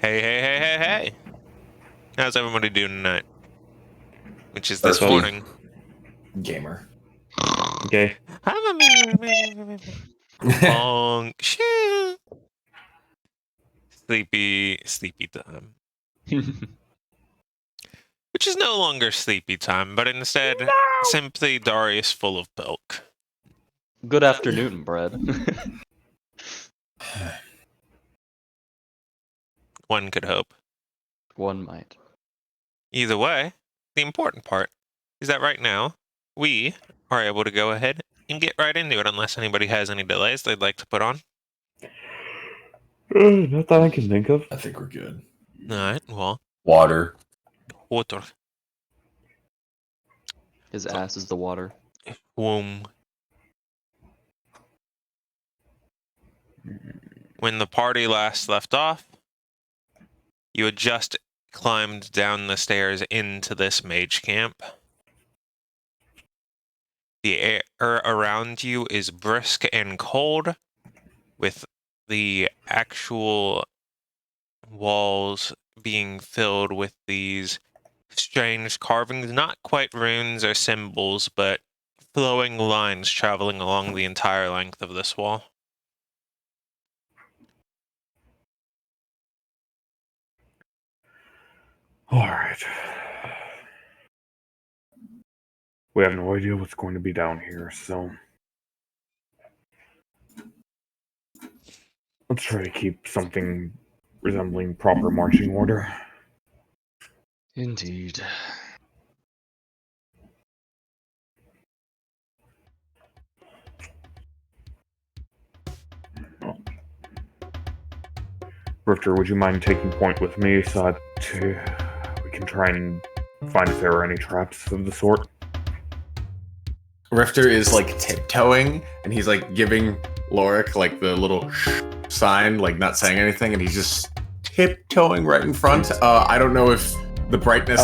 Hey. How's everybody doing tonight? Which is this Perfect. morning. Gamer. Okay. Shoo. Sleepy time. Which is no longer sleepy time, but instead simply Darius full of milk. Good afternoon, Brad. One could hope. One might. Either way, the important part is that right now, we are able to go ahead and get right into it unless anybody has any delays they'd like to put on. Not that I can think of. I think we're good. Alright, well. Water. His ass is the water. Womb. When the party last left off, you had just climbed down the stairs into this mage camp. The air around you is brisk and cold, with the actual walls being filled with these strange carvings, not quite runes or symbols, but flowing lines traveling along the entire length of this wall. Alright. We have no idea what's going to be down here, so let's try to keep something resembling proper marching order. Indeed. Rifter, would you mind taking point with me so that we can try and find if there are any traps of the sort? Rifter is like tiptoeing, and he's like giving Lorik like the little sign, like not saying anything, and he's just tiptoeing right in front. I don't know if the brightness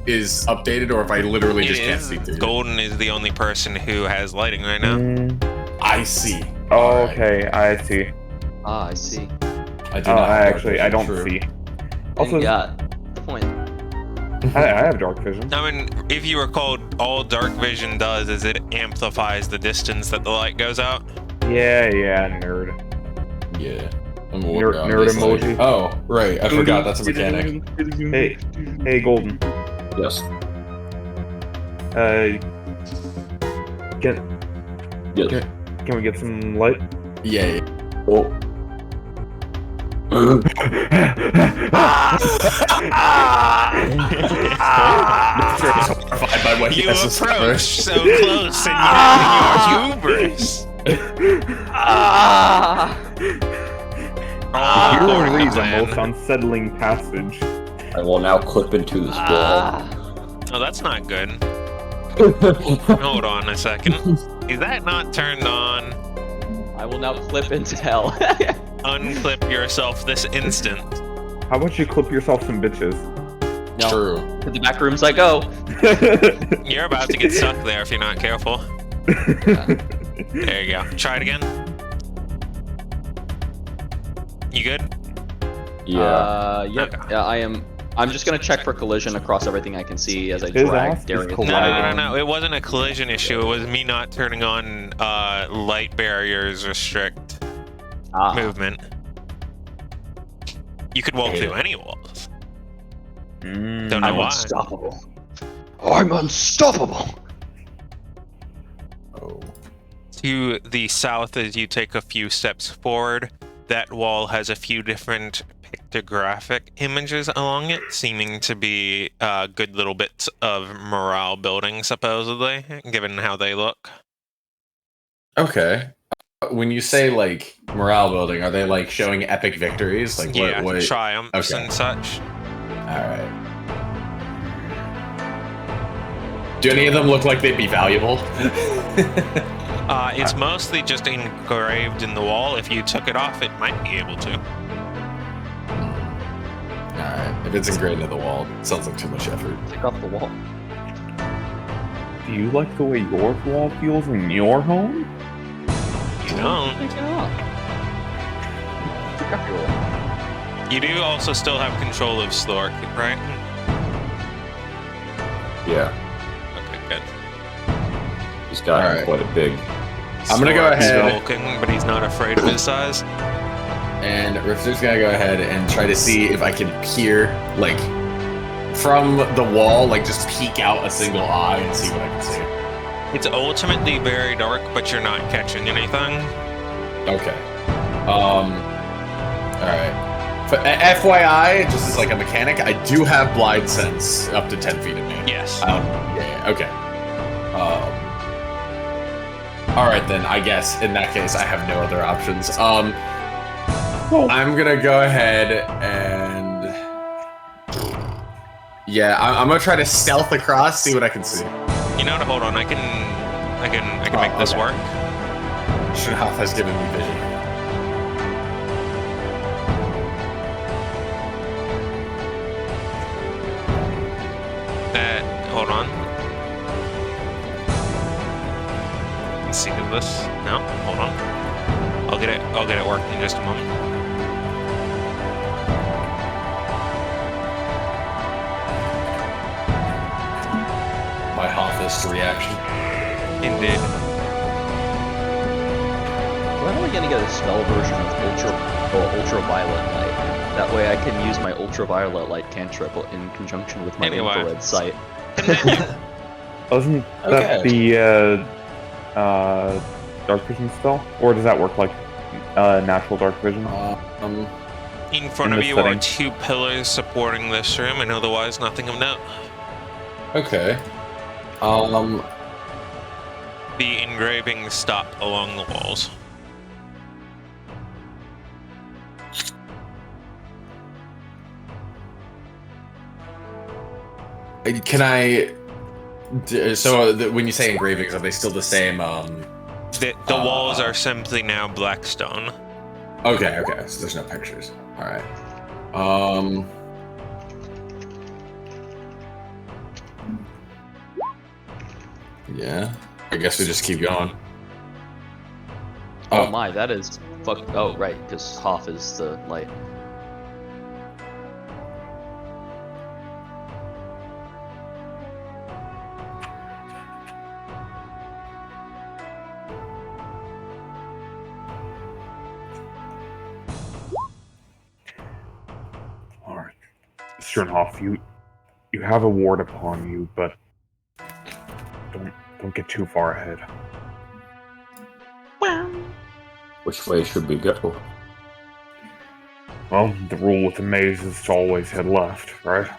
is updated or if I literally just can't see through. Golden is the only person who has lighting right now. I see. Oh, okay, I see. Ah, I see. I do not. I don't see. Also, You got the point. I have dark vision. I mean, if you recall, all dark vision does is it amplifies the distance that the light goes out. Yeah, nerd. Yeah. I'm Nerd emoji. Oh, right. I forgot that's a mechanic. Hey, Golden. Yes. Can we get some light? Yeah. Oh. Horrified by what he You has approach discovered. so close and your hubris. Here leads the most unsettling passage. I will now clip into this wall. Oh, that's not good. Hold on a second. Is that not turned on? I will now clip into hell. Unclip yourself this instant. How about you clip yourself some bitches? No. True. To the back rooms I go. You're about to get stuck there if you're not careful. There you go. Try it again. You good? Yeah. Yep. Okay. Yeah, I am. I'm just gonna check for collision across everything I can see as I drag ass is Darius. colliding. No. It wasn't a collision issue. It was me not turning on light barriers restrict movement. You could walk through any walls. Don't know I'm why. unstoppable. I'm unstoppable. Oh. To the south, as you take a few steps forward, that wall has a few different pictographic images along it, seeming to be good little bits of morale building, supposedly, given how they look. Okay. When you say like morale building, are they like showing epic victories? Like Yeah, what? triumphs Okay. and such. All right. Do any of them look like they'd be valuable? It's mostly just engraved in the wall. If you took it off, it might be able to. Alright. If it's engraved in the wall, it sounds like too much effort. Take off the wall. Do you like the way your wall feels in your home? You don't. Take it off. Take off your wall. You do also still have control of Slork, right? Yeah, Okay, good. he's got Alright. quite a big. I'm gonna go Slork's ahead. hulking, but he's not afraid of his size. And Rifter's gonna go ahead and try to see if I can peer, like, from the wall, like, just peek out a single eye and see what I can see. It's ultimately very dark, but you're not catching anything. Okay. Alright. FYI, just as like a mechanic, I do have blind sense up to 10 feet of me. Yes. Yeah, okay. Alright then, I guess, in that case, I have no other options. I'm gonna go ahead and... Yeah, I'm gonna try to stealth across, see what I can see. You know what? Hold on. I can make this okay. work. Shinhoff has given me vision. Hold on. Let's see this. No, hold on. I'll get it working in just a moment. My Hoffist reaction. Indeed. When are we gonna get a spell version of ultraviolet light? That way I can use my ultraviolet light cantrip in conjunction with my infrared sight. Wasn't that the dark vision spell? Or does that work like natural dark vision? In front of you are 2 pillars supporting this room, and otherwise nothing of note. Okay. The engravings stop along the walls. Can I... So, when you say engravings, are they still the same, The walls are simply now black stone. Okay, so there's no pictures. Alright. Yeah. I guess we just keep going. Oh my, that is... Fuck. Oh, right, because Hoff is the light. Alright. Sternhoff, you have a ward upon you, but don't get too far ahead. Which way should we go? Well, the rule with the maze is to always head left, right?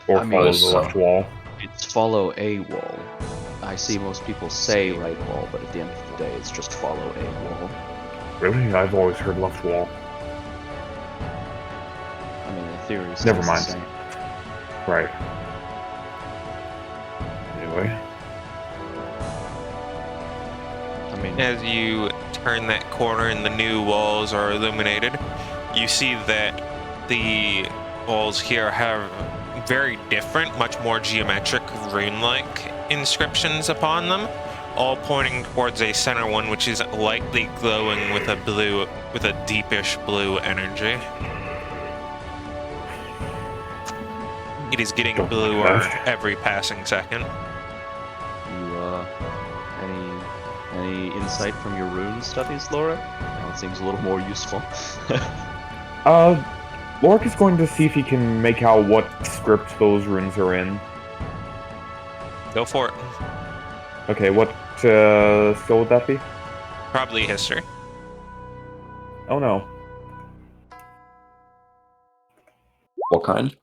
Or follow the left wall. It's follow a wall. I see most people say right wall, but at the end of the day, it's just follow a wall. Really? I've always heard left wall. I mean, the theory is Never the mind. same. Right. Anyway. I mean, As you turn that corner and the new walls are illuminated, you see that the walls here have very different, much more geometric, rune-like inscriptions upon them, all pointing towards a center one which is lightly glowing with a deepish blue energy. It is getting bluer every passing second. Any insight from your rune studies, Laura? That seems a little more useful. Lork is going to see if he can make out what script those runes are in. Go for it. Okay, what skill would that be? Probably history. Oh no. What kind?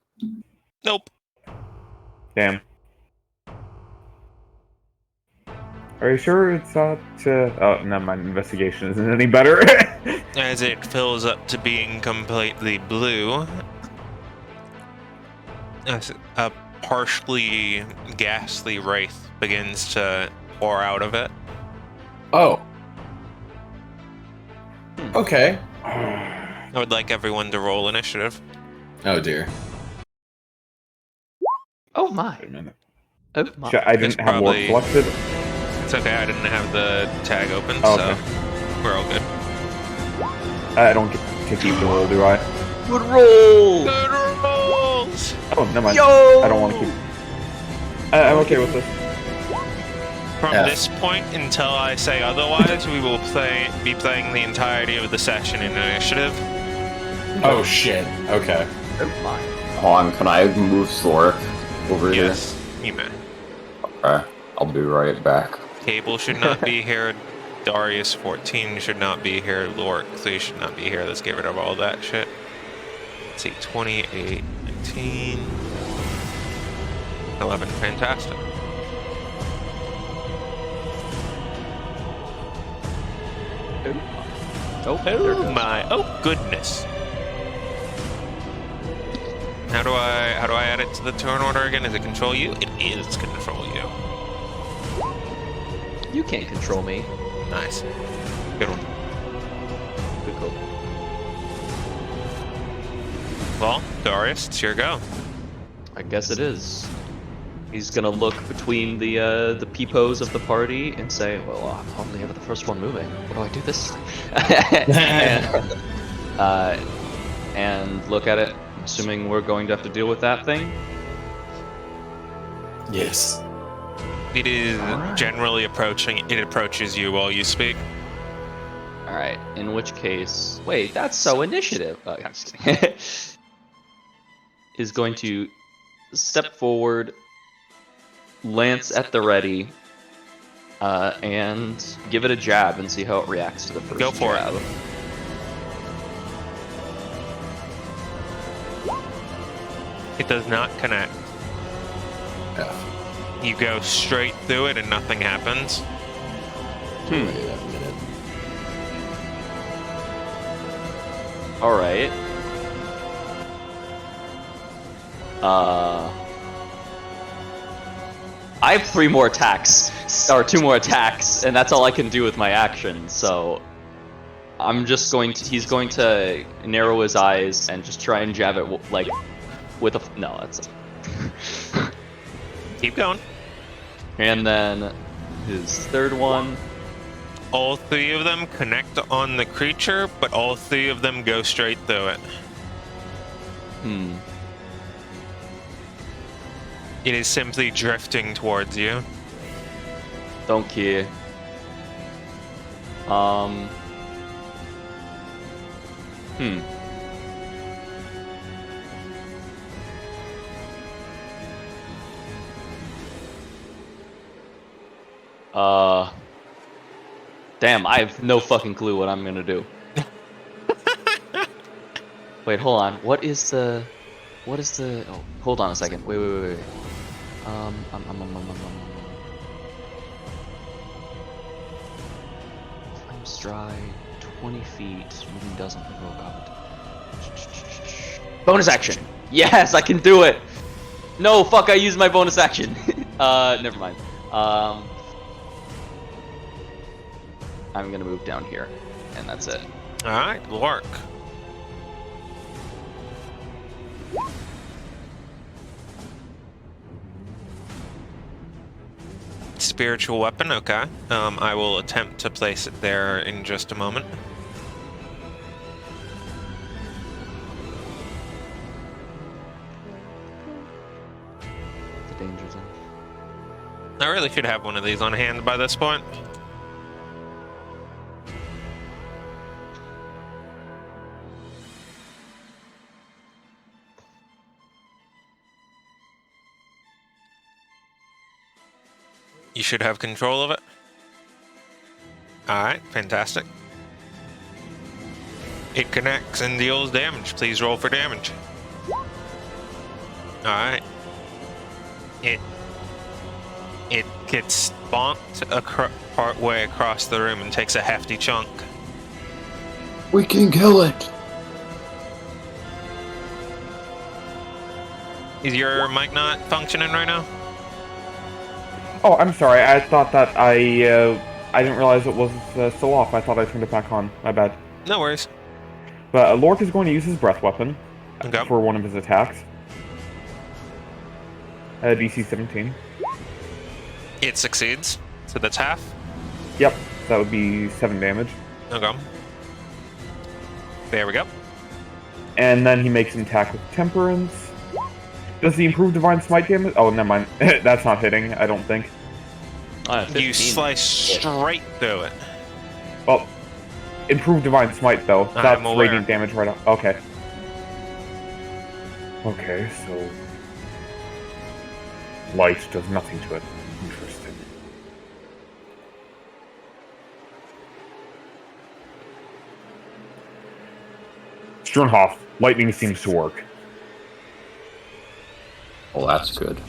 Nope. Damn. Are you sure it's not, oh, no, my investigation isn't any better. As it fills up to being completely blue, as a partially ghastly wraith begins to pour out of it. Oh. Okay. I would like everyone to roll initiative. Oh dear. Oh my. Wait a minute. Oh my. I didn't have Lork selected. It's okay, I didn't have the tag open, Oh, so okay. we're all good. I don't get to keep the roll, do I? Good roll! Good rolls! Oh, never mind. Yo! I don't want to keep. I'm okay with this. From F. this point until I say otherwise, we will be playing the entirety of the session in initiative. Oh shit. Okay. Never mind. Hold on, can I move Sloric over Yes, you may. here? Okay, I'll be right back. Cable should not be here. Darius 14 should not be here. Lork 3 should not be here. Let's get rid of all that shit. Let's see, 28, 19, 11. Fantastic. Oh, there it Oh goes. my! Oh goodness! How do I add it to the turn order again? Is it control you? It is control you. You can't control me. Nice. Good one. Good call. Well, Darius, it's your go. I guess it is. He's gonna look between the peepos of the party and say, "Well, I'm hardly ever the first one moving. What do I do this time?" and look at it, assuming we're going to have to deal with that thing. Yes. It is Alright. generally approaching. It approaches you while you speak. All right. In which case, wait, that's so initiative. I'm just kidding. Is going to step forward, lance at the ready, and give it a jab and see how it reacts to the first Go for it. jab. It does not connect. F. You go straight through it and nothing happens. Wait a minute. All right. I have 3 more attacks, or 2 more attacks, and that's all I can do with my action. So I'm just going to. He's going to narrow his eyes and just try and jab it like with a. No, that's. Keep going. And then his third one. All 3 of them connect on the creature, but all 3 of them go straight through it. It is simply drifting towards you. Don't care. Damn, I have no fucking clue what I'm gonna do. Wait, hold on. What is the... Oh, hold on a second. Wait. Flame stride, 20 feet, moving doesn't provoke up. Bonus action! Yes, I can do it! No, fuck, I used my bonus action. Never mind. I'm gonna move down here, and that's it. Alright, Lork. Spiritual weapon, okay. I will attempt to place it there in just a moment. The danger zone. I really should have one of these on hand by this point. You should have control of it. Alright, fantastic. It connects and deals damage. Please roll for damage. Alright. It gets bonked part way across the room and takes a hefty chunk. We can kill it! Is your mic not functioning right now? Oh, I'm sorry. I thought that I didn't realize it was still off. I thought I turned it back on. My bad. No worries. But Lork is going to use his breath weapon Okay. for one of his attacks. DC 17. It succeeds. So that's half. Yep, that would be 7 damage. Okay. There we go. And then he makes an attack with Temperance. Does the improved Divine Smite damage? Oh, never mind. That's not hitting, I don't think. You slice straight through it. Well, improved Divine Smite, though. That's aware. radiant damage right off. Okay. Okay, so... Light does nothing to it. Interesting. Sternhoff, lightning seems to work. Well, that's good.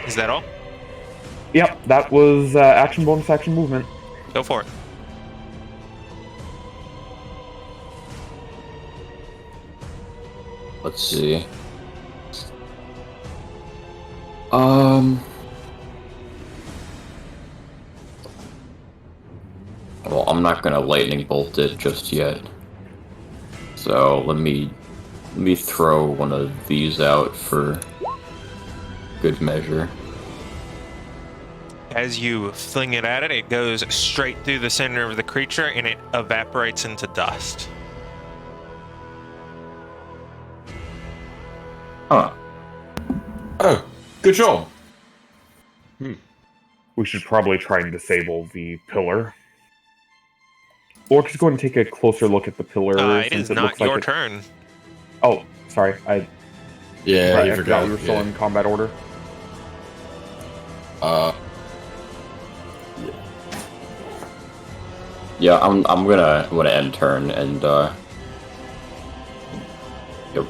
Is that all? Yep, that was action, bonus action, movement. Go for it. Let's see. Well, I'm not gonna lightning bolt it just yet. So let me throw one of these out for good measure. As you fling it at it, it goes straight through the center of the creature and it evaporates into dust. Huh. Oh, good job. We should probably try and disable the pillar. Or just go and take a closer look at the pillar. It is not looks like your turn. Oh, sorry. Yeah, I you forgot. we were still in combat order. Yeah, I'm gonna end turn and yep.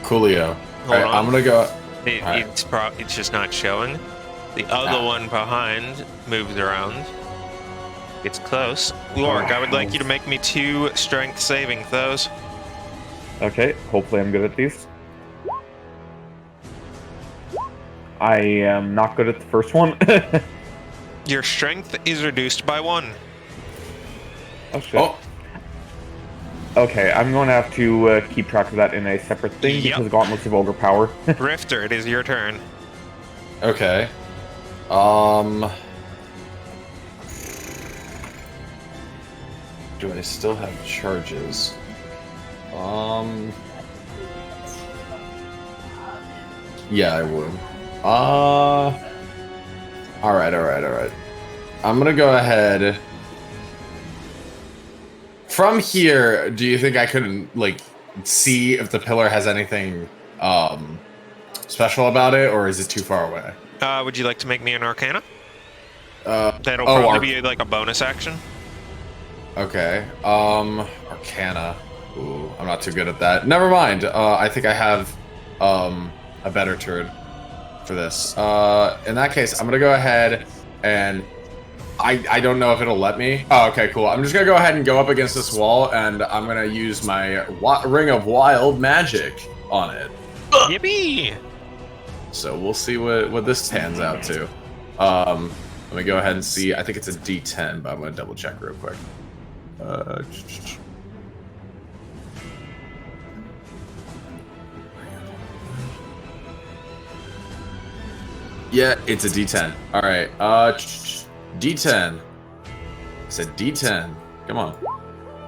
Coolio. Alright, on. I'm gonna go. Alright. It's just not showing. The other one behind moves around. It's close. Lork, I would like you to make me 2 strength saving throws. Okay, hopefully I'm good at these. I am not good at the first one. Your strength is reduced by 1. Oh shit. Oh, Okay, I'm going to have to keep track of that in a separate thing Yep. because Gauntlets of Ogre Power. Rifter, it is your turn. okay. Do I still have charges? Yeah, I would. Alright. I'm gonna go ahead. From here, do you think I could, like, see if the pillar has anything, special about it, or is it too far away? Would you like to make me an Arcana? That'll oh, probably be like a bonus action. Okay. Arcana. Ooh, I'm not too good at that. Never mind. I think I have, a better turn for this. In that case, I'm gonna go ahead and I don't know if it'll let me. Oh, okay, cool. I'm just gonna go ahead and go up against this wall, and I'm gonna use my Ring of Wild Magic on it. Yippee! So we'll see what this pans out to. Let me go ahead and see. I think it's a D10, but I'm gonna double check real quick. Yeah, it's a D10. All right. D10. It's a D10. Come on.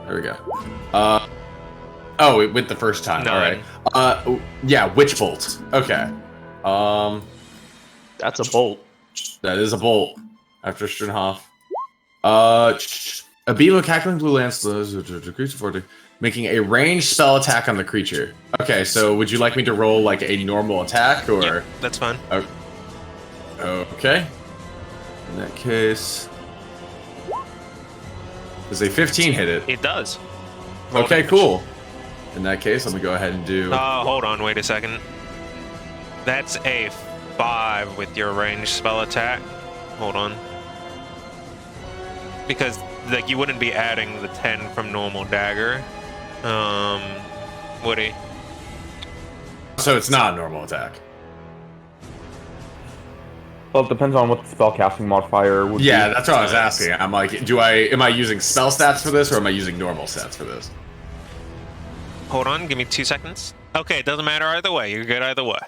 There we go. Oh, it went the first time. All right. Yeah, Witch Bolt. Okay. That's a bolt. That is a bolt. After Sternhoff. A beam of cackling blue lance decreases 40, making a ranged spell attack on the creature. Okay, so would you like me to roll like a normal attack, or? Yep, that's fine. Okay. In that case, does a 15 hit it? It does. Okay, cool. In that case, let me go ahead and do. Hold on, wait a second. That's a 5 with your ranged spell attack. Hold on. Because like you wouldn't be adding the 10 from normal dagger. Would he? So it's not a normal attack. Well, it depends on what the spellcasting modifier would be. Yeah, that's what I was asking. I'm like, am I using spell stats for this, or am I using normal stats for this? Hold on, give me 2 seconds. Okay, it doesn't matter either way. You're good either way.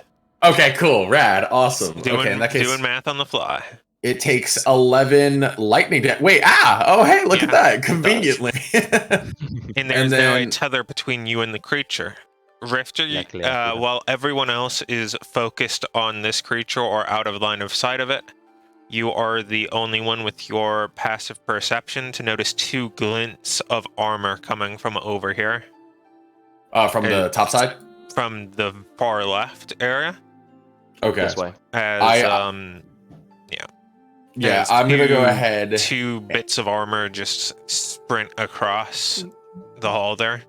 Okay, cool, rad, awesome. Okay, in that case, Doing math on the fly. it takes 11 lightning damage. Wait, oh, hey, look at Yeah, that, conveniently. And there's And now a then- tether between you and the creature. Rifter, La criatura. while everyone else is focused on this creature or out of line of sight of it, you are the only one with your passive perception to notice 2 glints of armor coming from over here. From the top side? From the far left area. Okay. This way. As, Yeah, as I'm gonna go 2 ahead. 2 bits of armor just sprint across the hall there.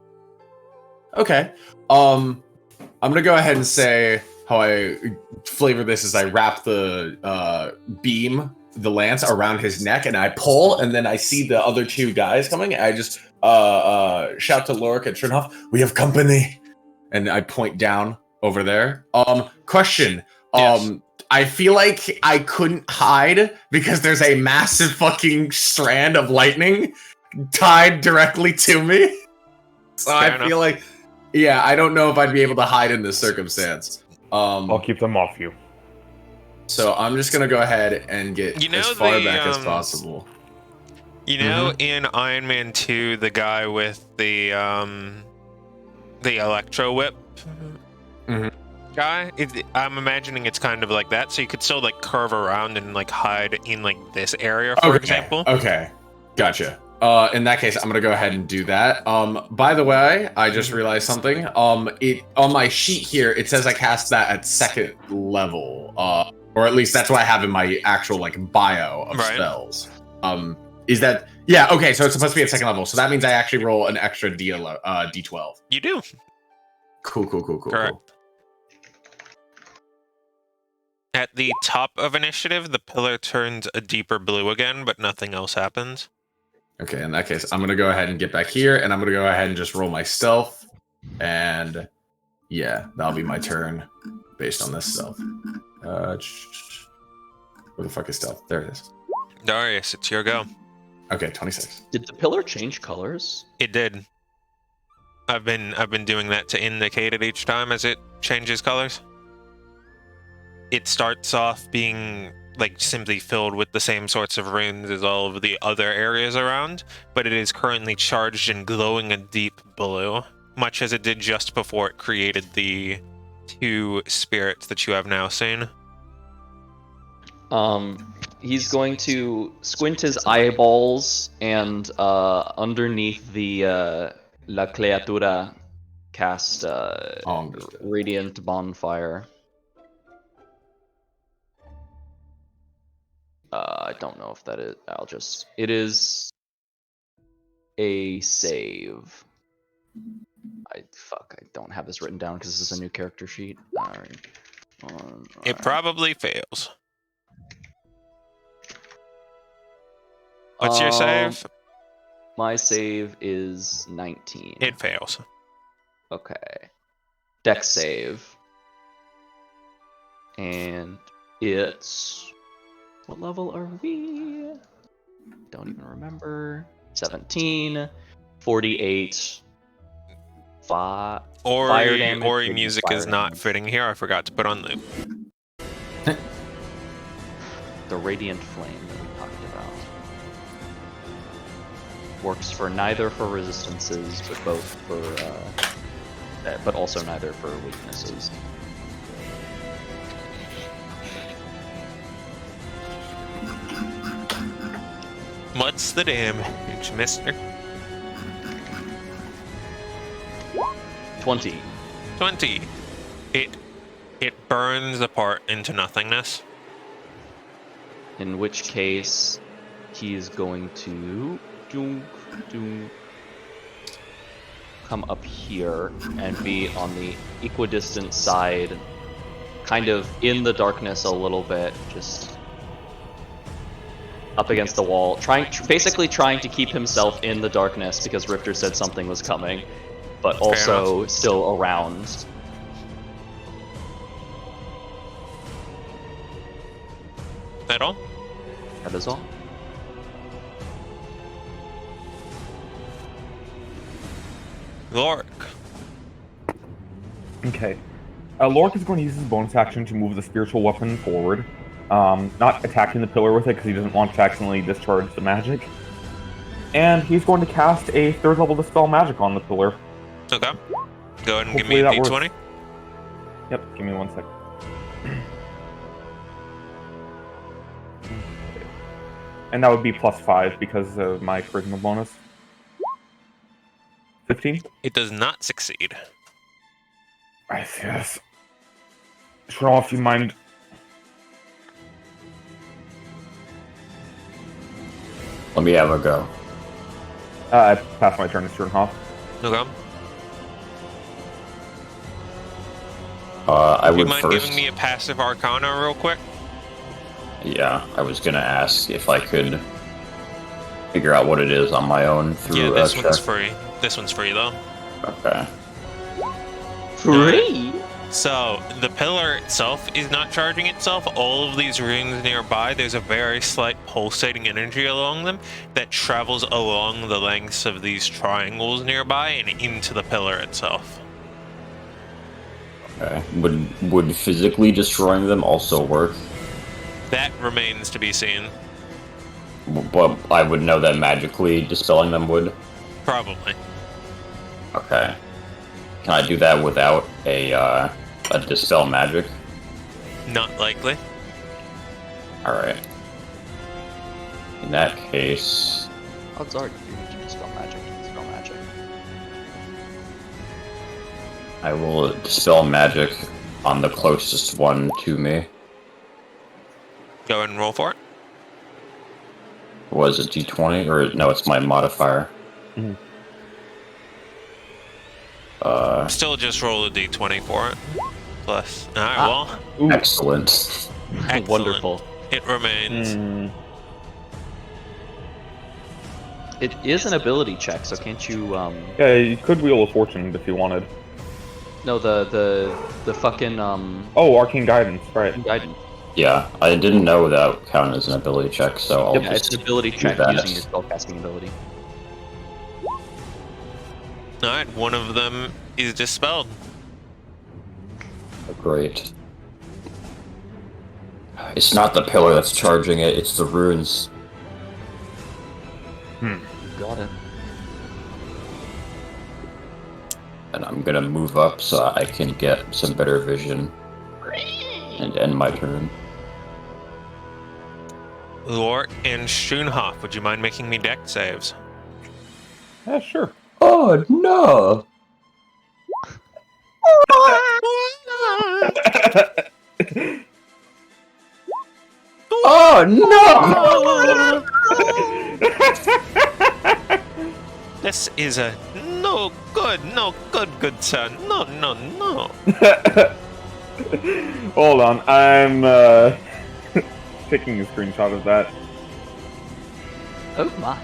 Okay. I'm gonna go ahead and say how I flavor this is I wrap the beam, the lance around his neck, and I pull, and then I see the other 2 guys coming. And I just shout to Lorik and Trinhoff, "We have company," and I point down over there. Question. Yes. I feel like I couldn't hide because there's a massive fucking strand of lightning tied directly to me. So Fair I enough. feel like, yeah, I don't know if I'd be able to hide in this circumstance. I'll keep them off you. So I'm just gonna go ahead and get You know as far the, back as possible. You know, in Iron Man 2, the guy with the electro whip Mhm. guy, I'm imagining it's kind of like that, so you could still like curve around and like hide in like this area, for example. Okay, gotcha. In that case, I'm gonna go ahead and do that. By the way, I just realized something. It on my sheet here, it says I cast that at 2nd level. Or at least that's what I have in my actual like bio of Right. spells. Is that yeah? Okay, so it's supposed to be at 2nd level. So that means I actually roll an extra D12. You do. Cool. Correct. At the top of initiative, the pillar turns a deeper blue again, but nothing else happens. Okay, in that case, I'm gonna go ahead and get back here, and I'm gonna go ahead and just roll my stealth, and yeah, that'll be my turn based on this stealth. Where the fuck is stealth? There it is. Darius, it's your go. Okay, 26. Did the pillar change colors? It did. I've been doing that to indicate it each time as it changes colors. It starts off being like simply filled with the same sorts of runes as all of the other areas around, but it is currently charged and glowing a deep blue, much as it did just before it created the 2 spirits that you have now seen. He's going to squint his eyeballs and underneath the La Criatura cast Radiant Bonfire. I don't know if that is. It is a save. I don't have this written down because this is a new character sheet. Alright. It probably fails. What's your save? My save is 19. It fails. Okay. Dex save. And it's... What level are we? Don't even remember. 17. 48. Fire damage. Ori and music fire is not damage. fitting here. I forgot to put on loop. The Radiant Flame that we talked about. Works for neither for resistances, but both for, but also neither for weaknesses. What's the damage, mister? 20. 20. It burns apart into nothingness. In which case, he is going to come up here and be on the equidistant side, kind of in the darkness a little bit, just up against the wall, basically trying to keep himself in the darkness because Rifter said something was coming, but also still around. That all? That is all. Lorik. Okay. Lorik is going to use his bonus action to move the spiritual weapon forward, not attacking the pillar with it because he doesn't want to accidentally discharge the magic. And he's going to cast a 3rd level Dispel Magic on the pillar. Okay. Go ahead and give Hopefully me a that d20. works. Yep, give me 1 sec. And that would be +5 because of my charisma bonus. 15? It does not succeed. Yes. Show off, you mind? Let me have a go. I passed my turn to Sternhoff. Okay. I Do you would mind first. giving me a passive arcana real quick? Yeah, I was gonna ask if I could figure out what it is on my own through Yeah, a this check. one's free. This one's free though. Okay. Free? So, the pillar itself is not charging itself. All of these rings nearby, there's a very slight pulsating energy along them that travels along the lengths of these triangles nearby and into the pillar itself. Okay. Would physically destroying them also work? That remains to be seen. But I would know that magically dispelling them would. Probably. Okay. Can I do that without a dispel magic? Not likely. Alright. In that case, Odds are you need to dispel magic. Dispel magic. I will dispel magic on the closest one to me. Go ahead and roll for it. Was it D20? Or no, it's my modifier. Mhm. Still just roll a d20 for it. Plus. Alright, well. Ooh. Excellent. Excellent. Wonderful. It remains. It is an ability check, so can't you Yeah, you could Wheel of Fortune if you wanted. no the fucking Oh, Arcane Guidance, right. guidance. Yeah, I didn't know that counted as an ability check, so I'll Yeah, just it's an ability do check that. using your spellcasting ability. Alright, one of them is dispelled. Great. It's not the pillar that's charging it, it's the runes. You got it. And I'm gonna move up so I can get some better vision and end my turn. Lort and Schoonhoff, would you mind making me deck saves? Yeah, sure. Oh no! Oh no! This is a no good, good son. No. Hold on, I'm taking a screenshot of that. Oh my.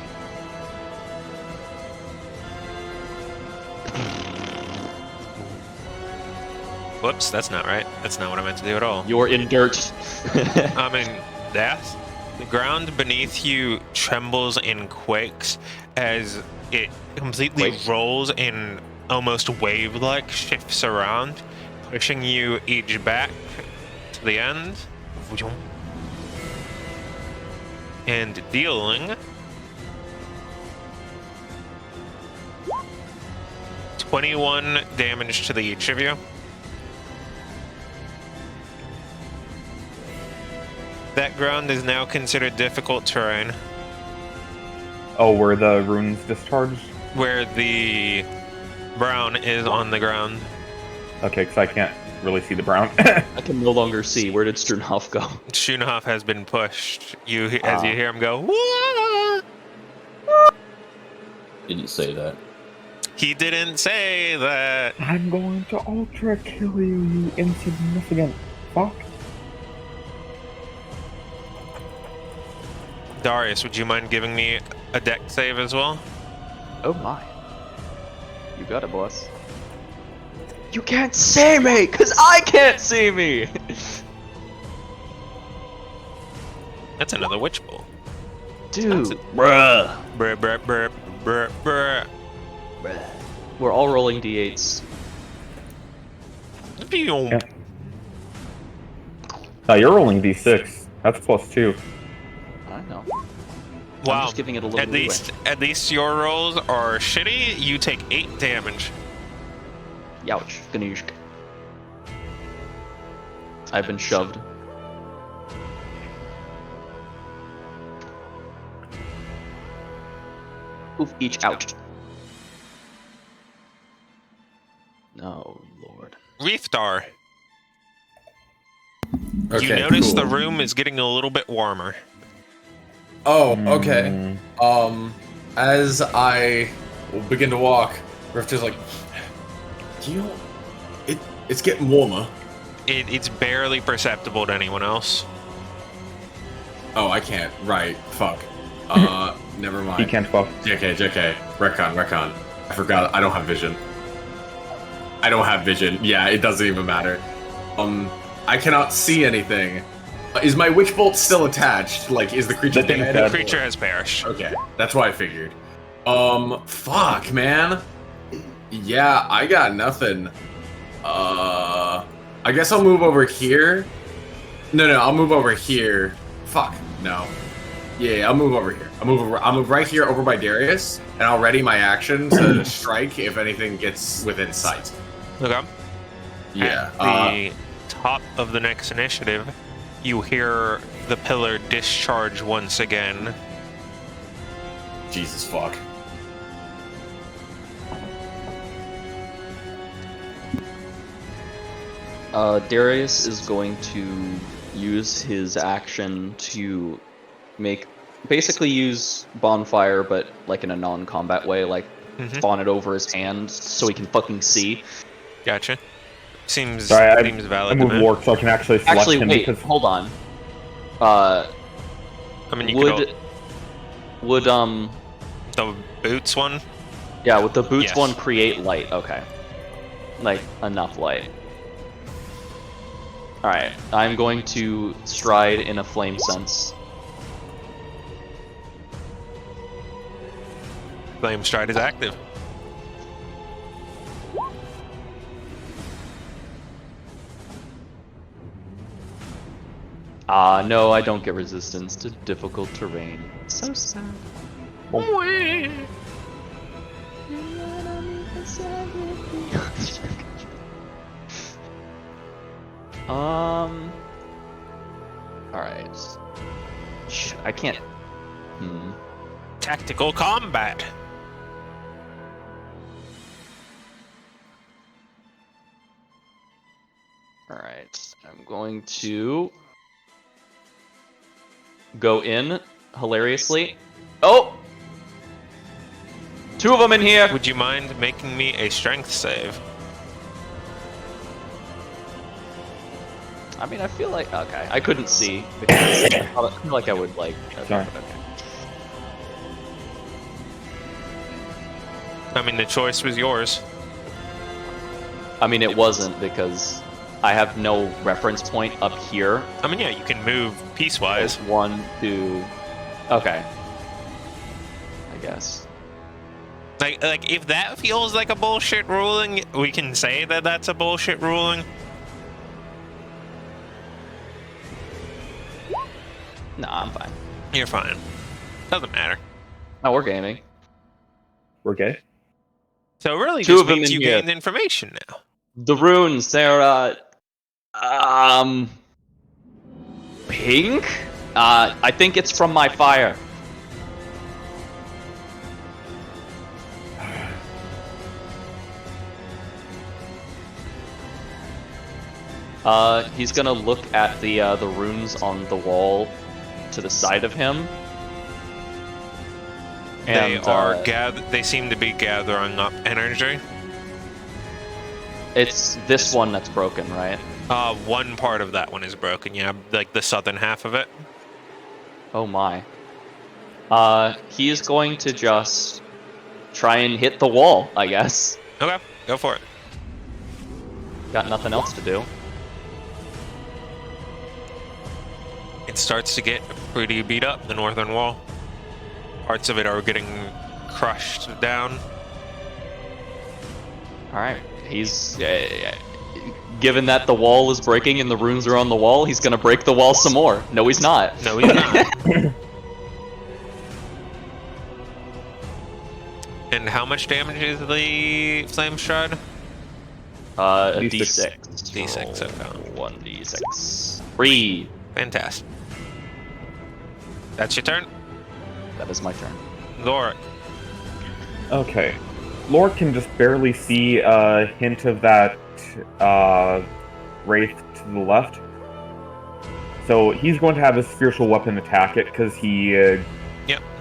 Whoops, that's not right. That's not what I meant to do at all. You're in dirt. I'm in death. The ground beneath you trembles and quakes as it completely Quake. rolls and almost wave-like shifts around, pushing you each back to the end. And dealing 21 damage to each of you. That ground is now considered difficult terrain, Oh, where the runes discharged? where the brown is on the ground. Okay, because I can't really see the brown. I can no longer see. Where did Sternhoff go? Schoonhoff has been pushed. As you hear him go, "Wah!" Didn't say that. He didn't say that. I'm going to ultra kill you, you insignificant fuck. Darius, would you mind giving me a deck save as well? Oh my. You got it, boss. You can't see me, cause I can't see me. That's another witch bowl. Dude, Bruh, bruh, bruh, bruh. we're all rolling d8s. Yeah. You're rolling d6. That's +2. I know. I'm Wow. just giving it a little leeway. At least your rolls are shitty. You take 8 damage. Youch. Ganoush. I've been shoved. Oof, each ouch. No, Lord. Reefdar, Okay, you notice cool. the room is getting a little bit warmer. Oh, okay. As I begin to walk, Rift is like, it's getting warmer. It's barely perceptible to anyone else. Oh, I can't. Right. Fuck. Never mind. He can't fuck. JK. Retcon. I forgot. I don't have vision. Yeah, it doesn't even matter. I cannot see anything. Is my witch bolt still attached? Like, is the creature dead? The creature has perished. Okay, that's what I figured. Fuck, man. Yeah, I got nothing. I guess I'll move over here. No, I'll move over here. Fuck, no. Yeah, I'll move over here. I'll move right here over by Darius, and I'll ready my action to strike if anything gets within sight. Okay. Yeah. At the top of the next initiative, you hear the pillar discharge once again. Jesus fuck. Darius is going to use his action to basically use bonfire, but like in a non-combat way, like fawn it over his hand so he can fucking see. Gotcha. Seems Sorry, valid. I moved Warp so I can actually select him Wait, because... hold on. I mean, you would the boots one? Yeah, would the boots Yes. one create light? Okay. Like, enough light. Alright, I'm going to stride in a flame sense. Flame stride is active. No, I don't get resistance to difficult terrain. So sad. Alright. I can't. Tactical combat. Alright. I'm going to go in hilariously. Oh! 2 of them in here! Would you mind making me a strength save? I mean, I feel like... Okay, I couldn't see. Because I feel like I would, like... Okay, Sorry. okay. I mean, the choice was yours. I mean, it wasn't, because I have no reference point up here. I mean, yeah, you can move piecewise. 1, 2... Okay. I guess. Like, if that feels like a bullshit ruling, we can say that that's a bullshit ruling. Nah, I'm fine. You're fine. Doesn't matter. No, we're gaming. We're gay? So it really 2 just of them means in you here. gained information now. The runes, they're, pink? I think it's from my fire. He's gonna look at the runes on the wall to the side of him. They And, they seem to be gathering up energy. it's this one that's broken, right? One part of that one is broken, yeah, like the southern half of it. Oh my. He is going to just try and hit the wall, I guess. Okay, go for it. Got nothing else to do. It starts to get pretty beat up, the northern wall. Parts of it are getting crushed down. Alright, he's given that the wall is breaking and the runes are on the wall, he's gonna break the wall some more. No, he's not. No, he's not. And how much damage is the Flame Shroud? A D6. D6, okay. 1d6. 3. Fantastic. That's your turn? That is my turn. Lorik. Okay. Lord can just barely see a hint of that wraith to the left. So he's going to have his spiritual weapon attack it because he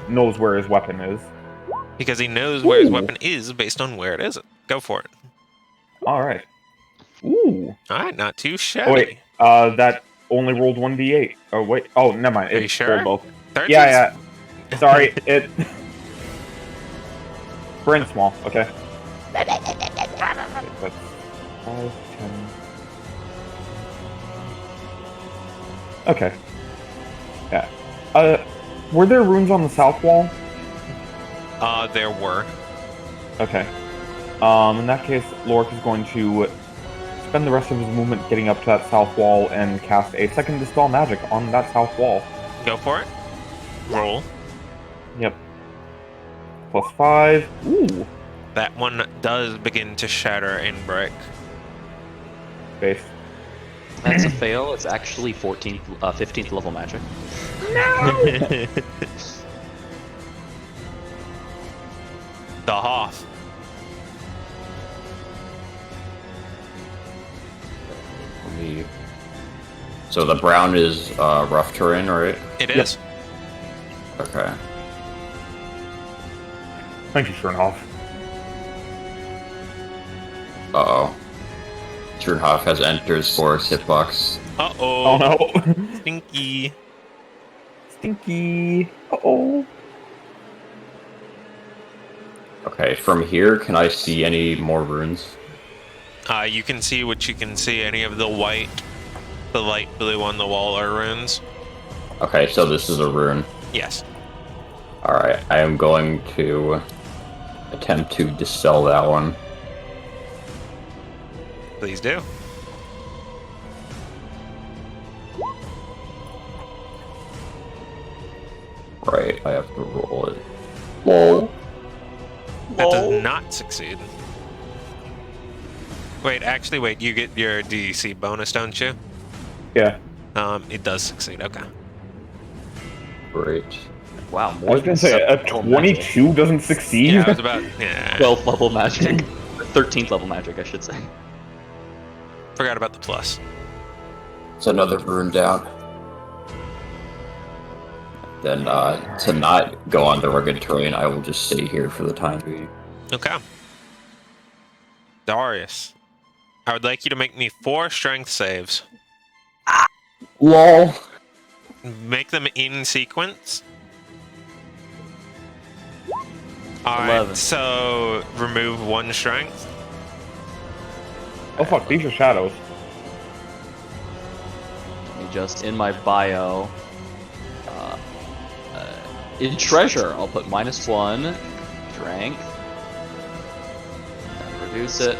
knows where his weapon is. Because he knows where his weapon is based on where it is. Go for it. Alright. Ooh. Alright, not too shabby. Oh, wait. That only rolled 1d8. Oh, wait. Oh, never mind. Are you It sure? rolled both. 13's Yeah. Sorry, it... Brain small, okay. That's 5, 10... Okay. Yeah. Were there runes on the south wall? There were. Okay. In that case, Lorik is going to spend the rest of his movement getting up to that south wall and cast a second Dispel Magic on that south wall. Go for it. Roll. Yep. +5. Ooh. That one does begin to shatter and break. Base. That's a fail. It's actually 15th level magic. The Hoff. So the brown is rough terrain, right? It is. Okay. Thank you, Schernhoff. Uh-oh. Turnhoff has enters for hitbox. Uh-oh. Oh no. Stinky. Stinky. Uh-oh. Okay, from here, can I see any more runes? You can see what you can see. Any of the light blue on the wall are runes. Okay, so this is a rune. Yes. Alright, I am going to attempt to dispel that one. Please do. Right, I have to roll it. Whoa. That does not succeed. Wait, you get your DC bonus, don't you? Yeah. It does succeed, okay. Great. Wow, I more was gonna than say, a 7th level magic. 22 doesn't succeed? Yeah, I was about, yeah. 12th level magic. 13th level magic, I should say. Forgot about the plus. It's another rune down. Then, to not go on the rugged terrain, I will just stay here for the time being. Okay. Darius, I would like you to make me 4 strength saves. LOL. Make them in sequence. Alright, 11. so remove 1 strength. Oh fuck, these are shadows. Let me just, in my bio, in treasure, I'll put -1, strength, and reduce it.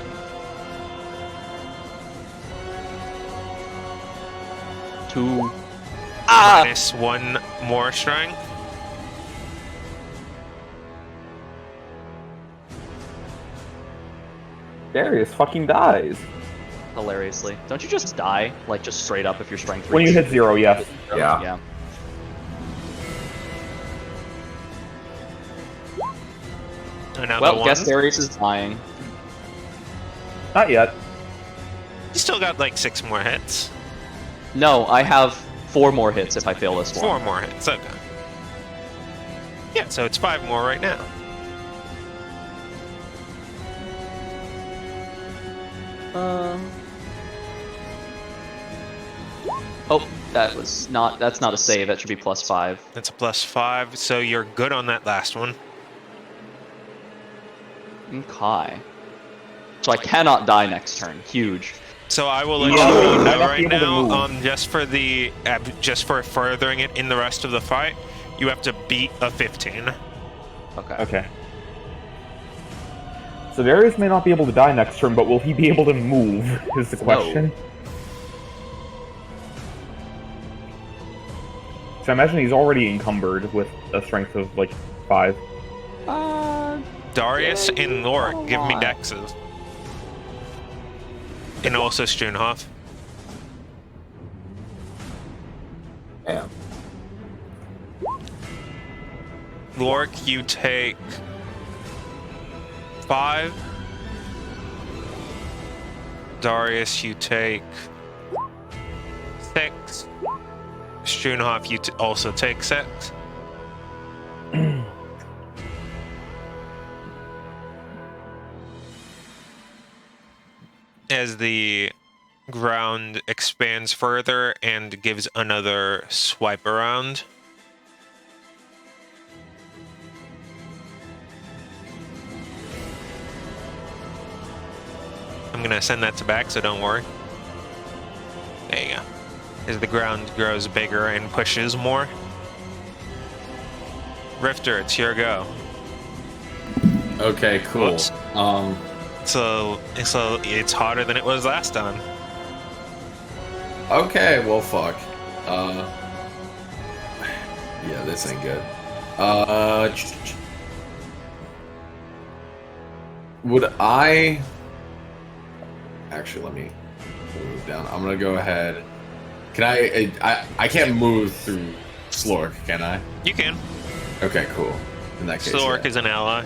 To Minus 1 more strength. Darius fucking dies. hilariously. Don't you just die? Like, just straight up if your strength When you reaches hit 0, yes. Yeah. Yeah. Another Well, one. guess Darius is dying. Not yet. You still got like 6 more hits. No, I have 4 more hits if I fail this 4 one. more hits, okay. Yeah, so it's 5 more right now. Oh, that's not a save. That should be +5. That's a +5, so you're good on that last one. Okay. So I cannot die next turn. Huge. So I will let Yeah, you I know might right be able to now, move. just for furthering it in the rest of the fight, you have to beat a 15. Okay. Okay. So Darius may not be able to die next turn, but will he be able to move, is the question. So I imagine he's already encumbered with a strength of, like, 5. Darius and Lorik, give me dexes. And also Stroonhoff. Yeah. Lorik, you take 5. Darius, you take 6. Stroonhoff, you also take 6. As the ground expands further and gives another swipe around. I'm gonna send that to back, so don't worry. There you go. As the ground grows bigger and pushes more. Rifter, it's your go. Okay, cool. Whoops. So it's hotter than it was last time. Okay, well, fuck. Yeah, this ain't good. Would I... Actually, let me move down. I'm gonna go ahead. Can I can't move through Slork, can I? You can. Okay, cool. In that case, Slork yeah. is an ally.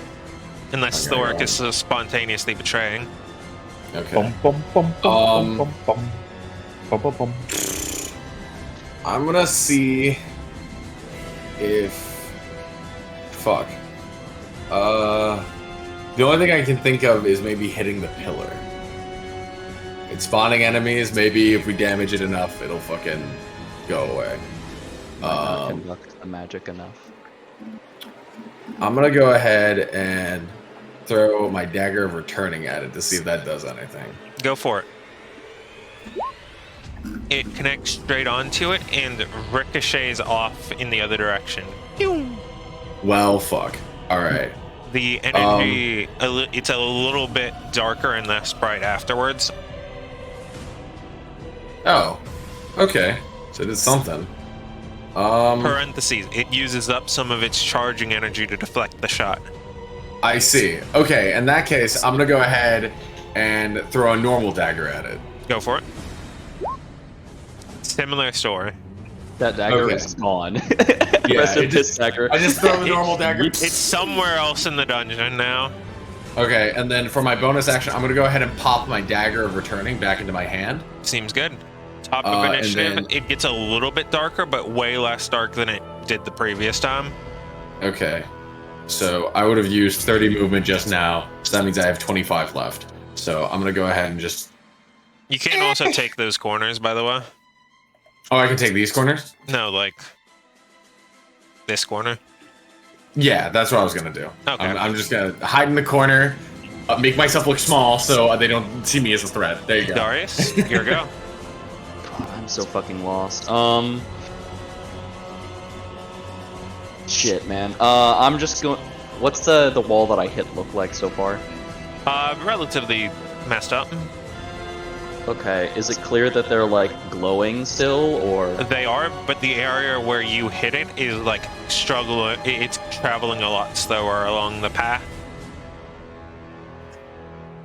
Unless Okay, Slork yeah. is spontaneously betraying. Okay. Bum, bum, bum, bum, bum, bum, bum, bum, bum. I'm gonna see if... Fuck. The only thing I can think of is maybe hitting the pillar. It's spawning enemies. Maybe if we damage it enough, it'll fucking go away. Not conduct the magic enough. I'm gonna go ahead and throw my dagger of returning at it to see if that does anything. Go for it. It connects straight onto it and ricochets off in the other direction. Well, fuck. All right. The energy, it's a little bit darker and less bright afterwards. Oh. Okay. So it did something. Parentheses, it uses up some of its charging energy to deflect the shot. I see. Okay. In that case, I'm gonna go ahead and throw a normal dagger at it. Go for it. Similar story. That dagger Okay. is gone. Yeah, Rest it of this just- dagger. I just throw the normal dagger. It's somewhere else in the dungeon now. Okay, and then for my bonus action, I'm gonna go ahead and pop my dagger of returning back into my hand. Seems good. Top of And initiative, then- it gets a little bit darker, but way less dark than it did the previous time. Okay. So I would have used 30 movement just now, so that means I have 25 left. So I'm gonna go ahead and just... You can also take those corners, by the way. Oh, I can take these corners? No, like this corner. Yeah, that's what I was gonna do. Okay. I'm just gonna hide in the corner, make myself look small so they don't see me as a threat. There you go. Darius, here go. God, I'm so fucking lost. Shit, man. I'm just going. What's the wall that I hit look like so far? Relatively messed up. Okay, is it clear that they're like glowing still, or? They are, but the area where you hit it is like struggling. It's traveling a lot slower along the path.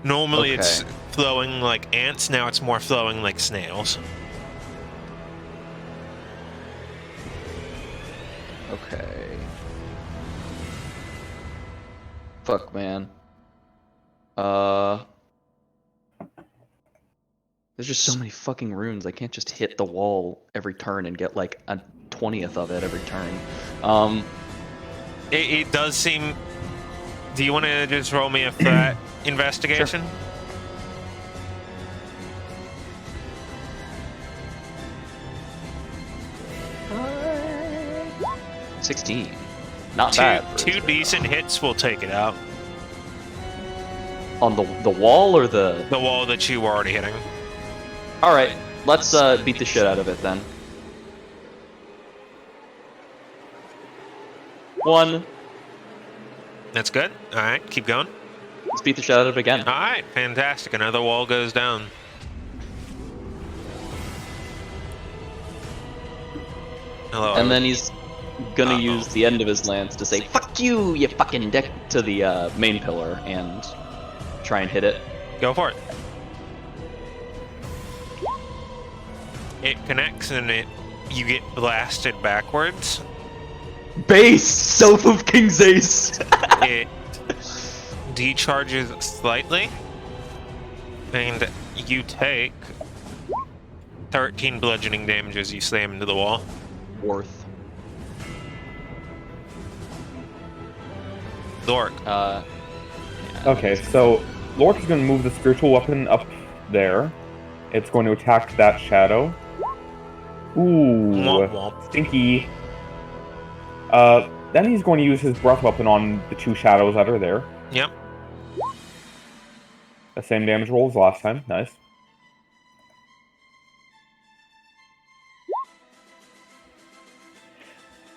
Normally it's Okay. flowing like ants, now it's more flowing like snails. Okay. Fuck, man. There's just so many fucking runes. I can't just hit the wall every turn and get like a 20th of it every turn. It does seem... Do you want to just roll me a flat investigation? 16. Not bad. for Two a- decent hits will take it out. On the wall or the... The wall that you were already hitting. Alright, let's beat the shit out of it then. 1, That's good. All right, keep going. Let's beat the shit out of it again. Alright, fantastic. Another wall goes down. Hello. And then he's gonna use the end of his lance to say, "Fuck you, you fucking dick," to the main pillar and try and hit it. Go for it. It connects and you get blasted backwards. Base! Self of King's Ace! It decharges slightly. And you take 13 bludgeoning damage as you slam into the wall. Worth. Lork. Yeah, Okay, so Lork is going to move the spiritual weapon up there. It's going to attack that shadow. Ooh, Womp womp. stinky. Then he's going to use his breath weapon on the two shadows that are there. Yep. The same damage roll as last time. Nice.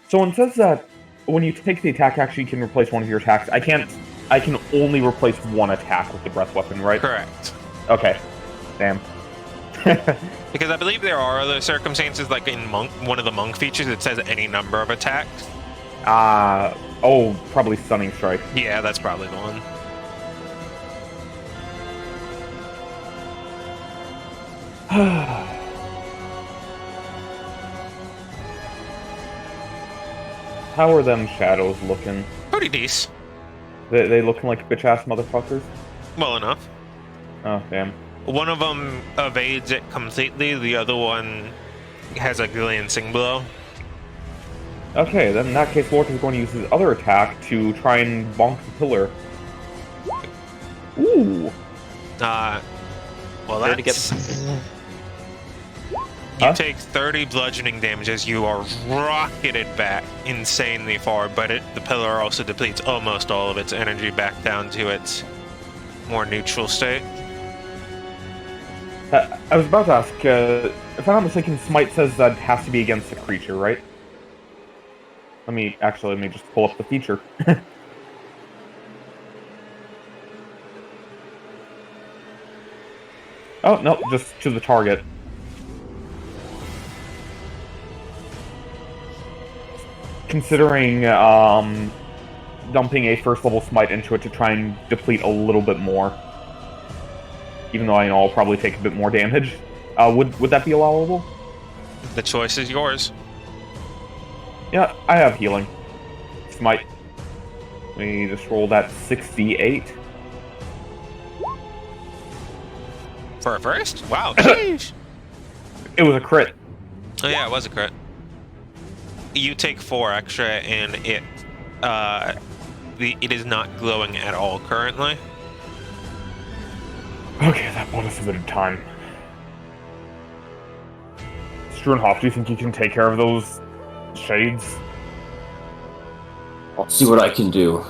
So it says that when you take the attack action, you can replace one of your attacks. I can only replace one attack with the breath weapon, right? Correct. Okay. Damn. Because I believe there are other circumstances, like in one of the monk features, it says any number of attacks. Oh, probably Stunning Strike. Yeah, that's probably the one. How are them shadows looking? Pretty decent. They looking like bitch-ass motherfuckers? Well enough. Oh, damn. One of them evades it completely, the other one has a glancing blow. Okay, then in that case, Lork is going to use his other attack to try and bonk the pillar. Ooh! Well, There to that's... Huh? You take 30 bludgeoning damage as you are rocketed back insanely far, but the pillar also depletes almost all of its energy back down to its more neutral state. I was about to ask, if I'm not mistaken, Smite says that it has to be against a creature, right? Let me just pull up the feature. Oh, no, just to the target. Considering, dumping a first level Smite into it to try and deplete a little bit more. Even though I know I'll probably take a bit more damage. Would that be allowable? The choice is yours. Yeah, I have healing. Smite. Let me just roll that 68. For a first? Wow, sheesh. It was a crit. Oh yeah, it was a crit. You take 4 extra, and it is not glowing at all currently. Okay, that bought us a bit of time. Struenhoff, do you think you can take care of those shades? I'll see what I can do.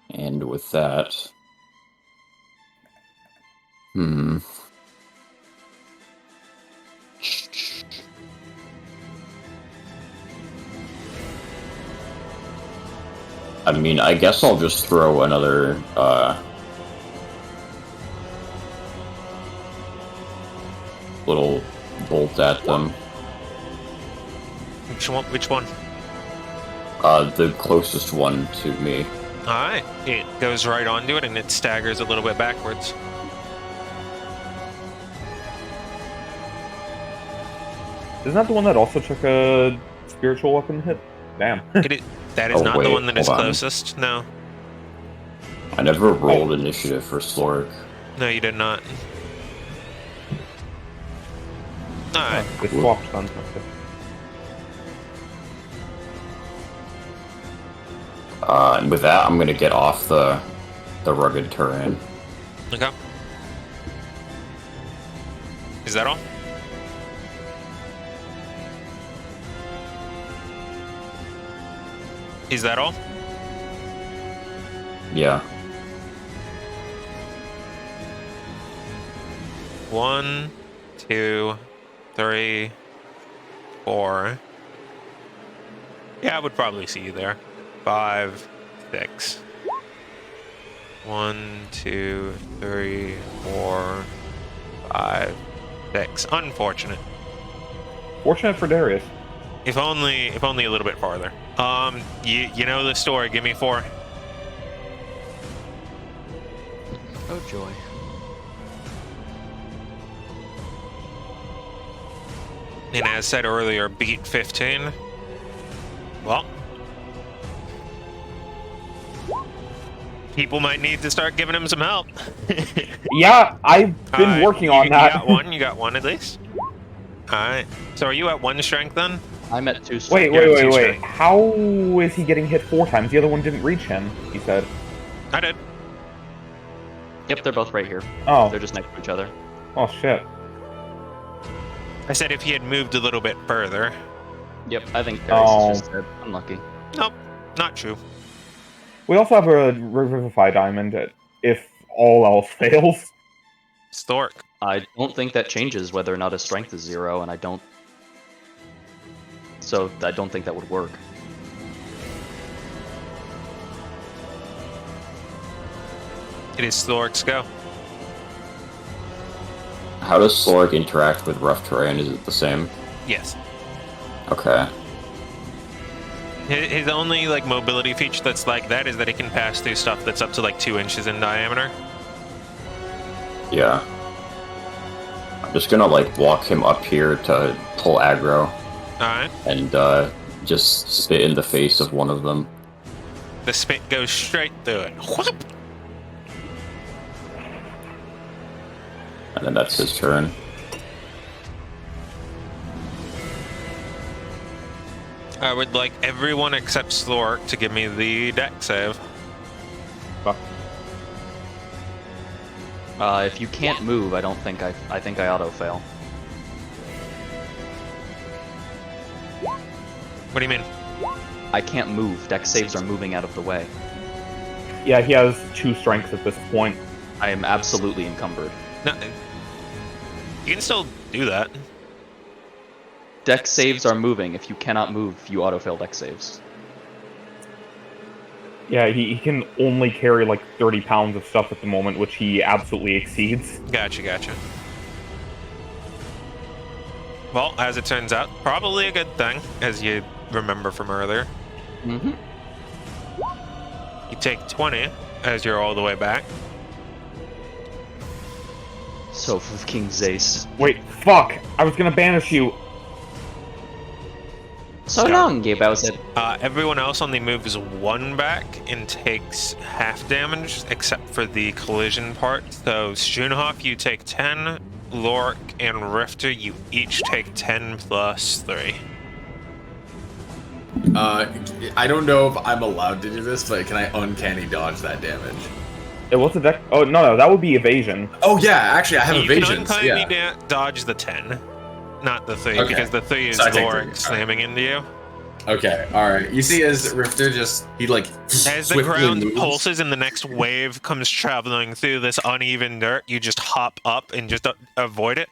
And with that... I mean, I guess I'll just throw another, little bolt at them. Which one? The closest one to me. Alright. It goes right onto it, and it staggers a little bit backwards. Isn't that the one that also took a spiritual weapon hit? Damn. That is Oh, not the wait, one that is hold on. closest, no. I never rolled initiative for Slork. No, you did not. Alright. They swapped on. And with that, I'm gonna get off the rugged terrain. Okay. Is that all? Is that all? Yeah. 1, 2, 3, 4, Yeah, I would probably see you there. 5, 6. 1, 2, 3, 4, 5, 6. Unfortunate. Fortunate for Darius. If only a little bit farther. You know the story. Give me 4. Oh joy. And as said earlier, beat 15. Well, people might need to start giving him some help. Yeah, I've been working on that. You got one at least. Alright. So are you at 1 strength then? I'm at 2 Wait, strength. wait. strength. How is he getting hit 4 times? The other one didn't reach him, he said. I did. Yep, they're both right here. Oh. They're just next to each other. Oh, shit. I said if he had moved a little bit further. Yep, I think Darius Oh. is just dead. Unlucky. Nope, not true. We also have a Revivify Diamond if all else fails. Stork. I don't think that changes whether or not his strength is 0, and I don't think that would work. It is Stork's go. How does Slorg interact with rough terrain? Is it the same? Yes. Okay. His only like mobility feature that's like that is that he can pass through stuff that's up to like 2 inches in diameter. Yeah. I'm just gonna like walk him up here to pull aggro Alright. and just spit in the face of one of them. The spit goes straight through it. Whoop! And then that's his turn. I would like everyone except Slork to give me the deck save. If you can't move, I don't think I think I auto fail. What do you mean? I can't move. Deck saves are moving out of the way. Yeah, he has 2 strengths at this point. I am absolutely encumbered. No, you can still do that. Deck saves are moving. If you cannot move, you auto fail deck saves. Yeah, he can only carry like 30 pounds of stuff at the moment, which he absolutely exceeds. Gotcha. Well, as it turns out, probably a good thing, as you remember from earlier. Mm-hmm. You take 20 as you're all the way back. So for King Zace. Wait, fuck! I was gonna banish you! So long, Gay Bowser. Everyone else only moves 1 back and takes half damage, except for the collision part. So Strunhoff, you take 10. Lork and Rifter, you each take 10 plus 3. I don't know if I'm allowed to do this, but can I uncanny dodge that damage? What's the deck? Oh, no, that would be evasion. Oh yeah, actually I have You evasion. can uncanny dodge the 10, not the 3, Okay. because the 3 is So I take Lork 3. slamming into you. Okay, alright. You see as Rifter he like As the swiftly ground moves. pulses and the next wave comes traveling through this uneven dirt, you just hop up and just avoid it.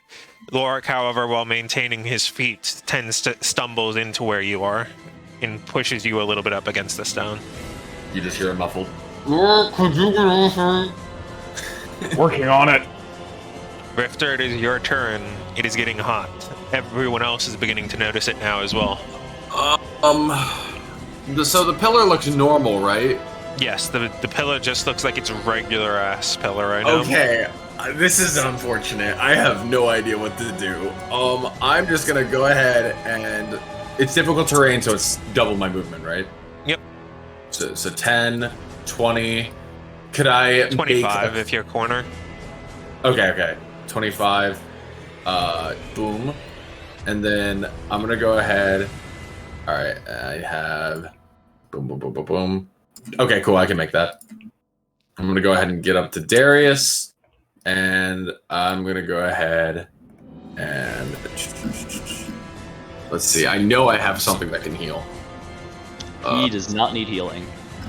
Lorik, however, while maintaining his feet, tends to stumbles into where you are and pushes you a little bit up against the stone. You just hear a muffled. Working on it. Rifter, it is your turn. It is getting hot. Everyone else is beginning to notice it now as well. So the pillar looks normal, right? Yes, the pillar just looks like it's a regular ass pillar right now. Okay, this is unfortunate. I have no idea what to do. I'm just gonna go ahead and it's difficult terrain, so it's double my movement, right? Yep. So 10, 20. Could I 25 if you're corner. Okay. 25. Boom. And then I'm gonna go ahead. Alright, I have boom. Okay, cool, I can make that. I'm gonna go ahead and get up to Darius. And I'm gonna go ahead and let's see. I know I have something that can heal. He does not need healing.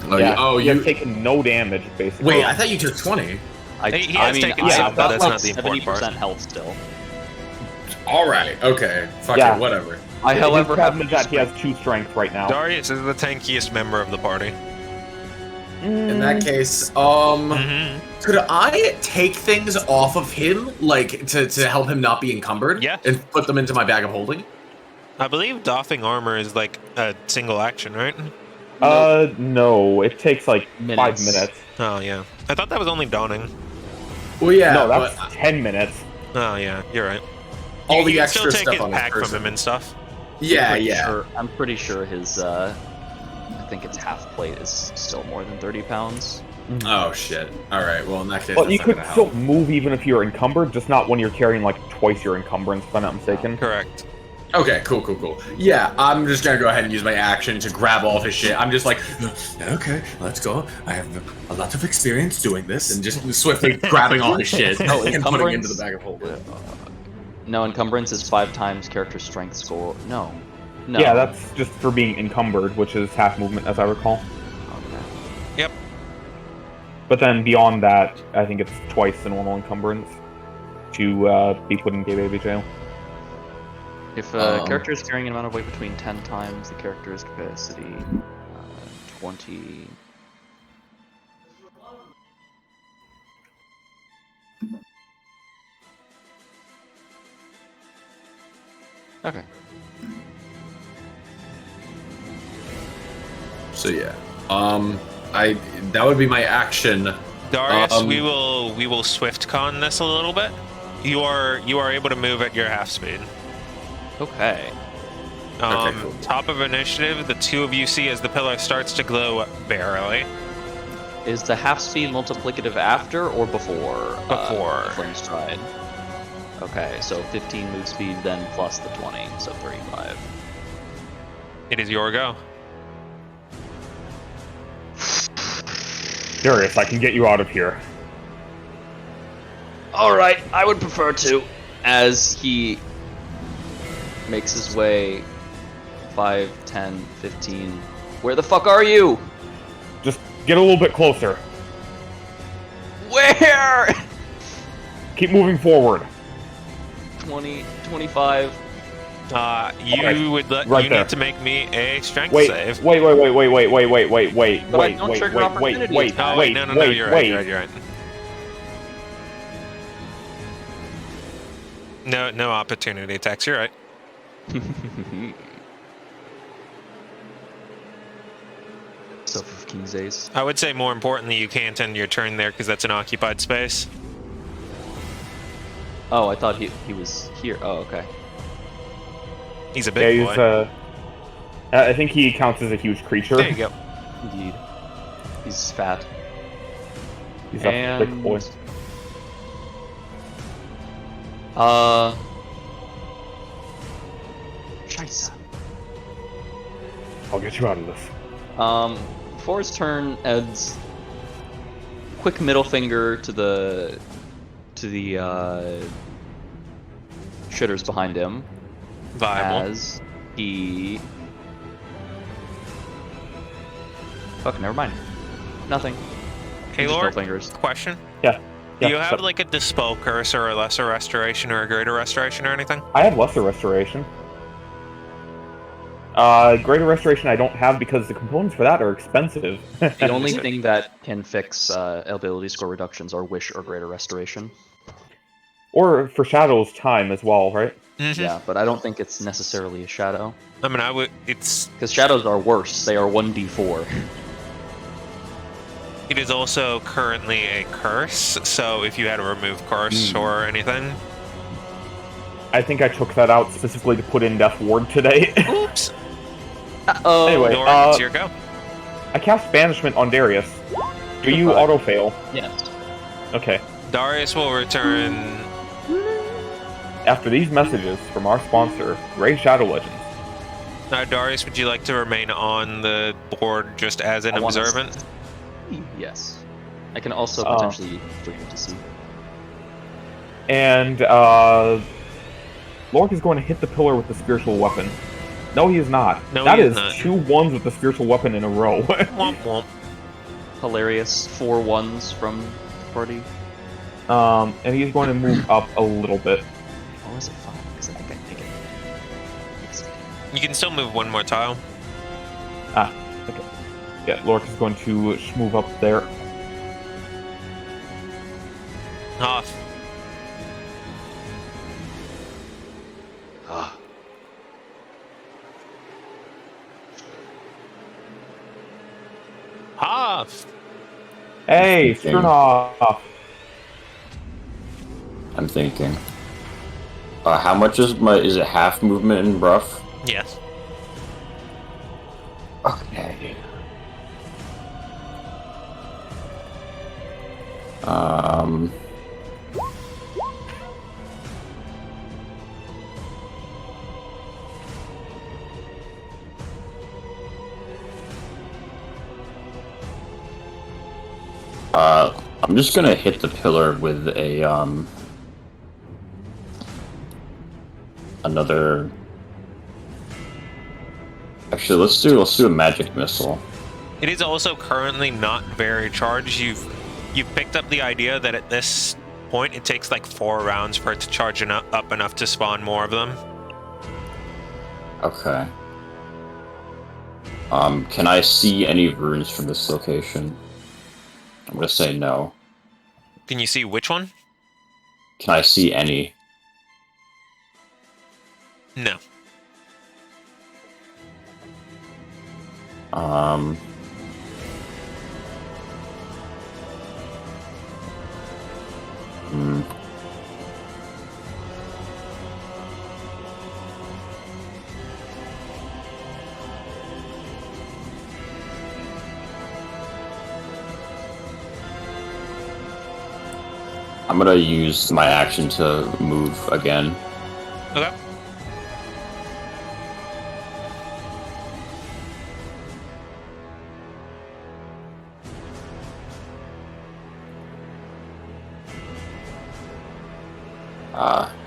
You've taken no damage, basically. Wait, I thought you took 20. He has taken some, but that's not the important part. 70% health still. All right. Okay. Fuck Yeah. it. Whatever. I, however, His problem have is that he has 2 strength right now. Darius is the tankiest member of the party. In that case, Mm-hmm. could I take things off of him, like to help him not be encumbered? Yeah. And put them into my bag of holding? I believe doffing armor is like a single action, right? No, it takes like 5 Minutes. minutes. Oh, yeah. I thought that was only donning. Well, yeah. No, that's but 10 minutes. Oh, yeah, you're right. all You the can extra still take stuff his on his pack from person. him and stuff. Yeah, Pretty yeah. Sure, I'm pretty sure his, I think its half plate is still more than 30 pounds. Oh shit. All right. Well, in that case, Well, that's you not could gonna still help. move even if you're encumbered, just not when you're carrying like twice your encumbrance, if I'm not mistaken. Correct. Okay, cool. Yeah, I'm just gonna go ahead and use my action to grab all of his shit. I'm just like, okay, let's go. I have a lot of experience doing this, and just swiftly grabbing all his shit Oh, and putting it into encumbrance? the bag of holding. No, encumbrance is 5 times character strength score. No. Yeah, that's just for being encumbered, which is half movement, as I recall. Okay. Yep. But then beyond that, I think it's twice the normal encumbrance to be put in gay baby jail. If a character is carrying an amount of weight between 10 times the character's capacity, 20... Okay. So yeah, that would be my action. Darius, we will swift con this a little bit. You are able to move at your half speed. Okay. Okay, cool. Top of initiative, the two of you see as the pillar starts to glow barely. Is the half speed multiplicative after or before? Before. The flame stride. Okay, so 15 move speed, then plus the 20, so 35. It is your go. Darius, I can get you out of here. Alright, I would prefer to. As he makes his way 5, 10, 15. Where the fuck are you? Just get a little bit closer. Where? Keep moving forward. 20, 25. You Okay, would let right you there. need to make me a strength Wait, save. wait, But I don't trigger opportunity attacks. Oh wait, no, you're right. No opportunity attacks. You're right. Stuff of King's Ace. I would say more importantly, you can't end your turn there because that's an occupied space. Oh, I thought he was here. Oh, okay. He's a big Yeah, boy. I think he counts as a huge creature. There you go. Indeed. He's fat. He's a big boy. Scheiße. I'll get you out of this. Before his turn, Ed's quick middle finger to the shitters behind him Viable. as he. Fuck, never mind. Nothing. Hey, Just Lord. middle fingers. Question. Yeah. Do you Yeah, have so- like a Dispel Curse or a Lesser Restoration or a Greater Restoration or anything? I have Lesser Restoration. Greater Restoration I don't have because the components for that are expensive. The only thing that can fix ability score reductions are Wish or Greater Restoration. Or for Shadow's time as well, right? Mm-hmm. Yeah, but I don't think it's necessarily a Shadow. I mean, I would. It's. Because Shadows are worse. They are 1d4. It is also currently a curse. So if you had to remove curse or anything. I think I took that out specifically to put in Death Ward today. Oops. Oh, Anyway. Lord, it's your go. I cast Banishment on Darius. Do you Goodbye. auto-fail? yes. Okay. Darius will return. After these messages from our sponsor, Grey Shadow Legends. Now, Darius, would you like to remain on the board just as an I wanna observant? Yes. I can also potentially flip it to see. And, Lork is going to hit the pillar with the spiritual weapon. No, he is not. No, That he is is not. 2 1s with the spiritual weapon in a row. Womp womp. Hilarious. 4 1s from party. And he's going to move up a little bit. Oh, is it 5? Because I think You can still move one more tile. Ah, okay. Yeah, Lorik is going to move up there. Off. Ah. Off. Hey, thinking. turn off. I'm thinking. How much is is it half movement in rough? Yes. Okay. I'm just gonna hit the pillar with a another. Actually, let's do a magic missile. It is also currently not very charged. You've picked up the idea that at this point it takes like 4 rounds for it to charge up enough to spawn more of them. Okay. Can I see any runes from this location? I'm gonna say no. Can you see which one? Can I see any? No. Um. Hmm. I'm gonna use my action to move again. Okay.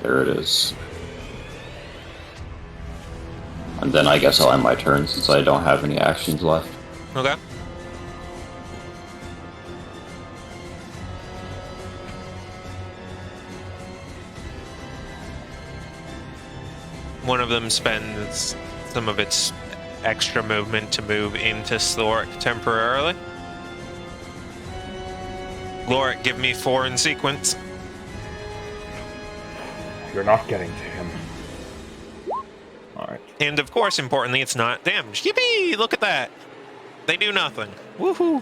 There it is. And then I guess I'll end my turn since I don't have any actions left. Okay. One of them spends some of its extra movement to move into Slorik temporarily. Lorik, give me 4 in sequence. You're not getting to him. Alright. And of course, importantly, it's not damaged. Yippee! Look at that! They do nothing. Woohoo!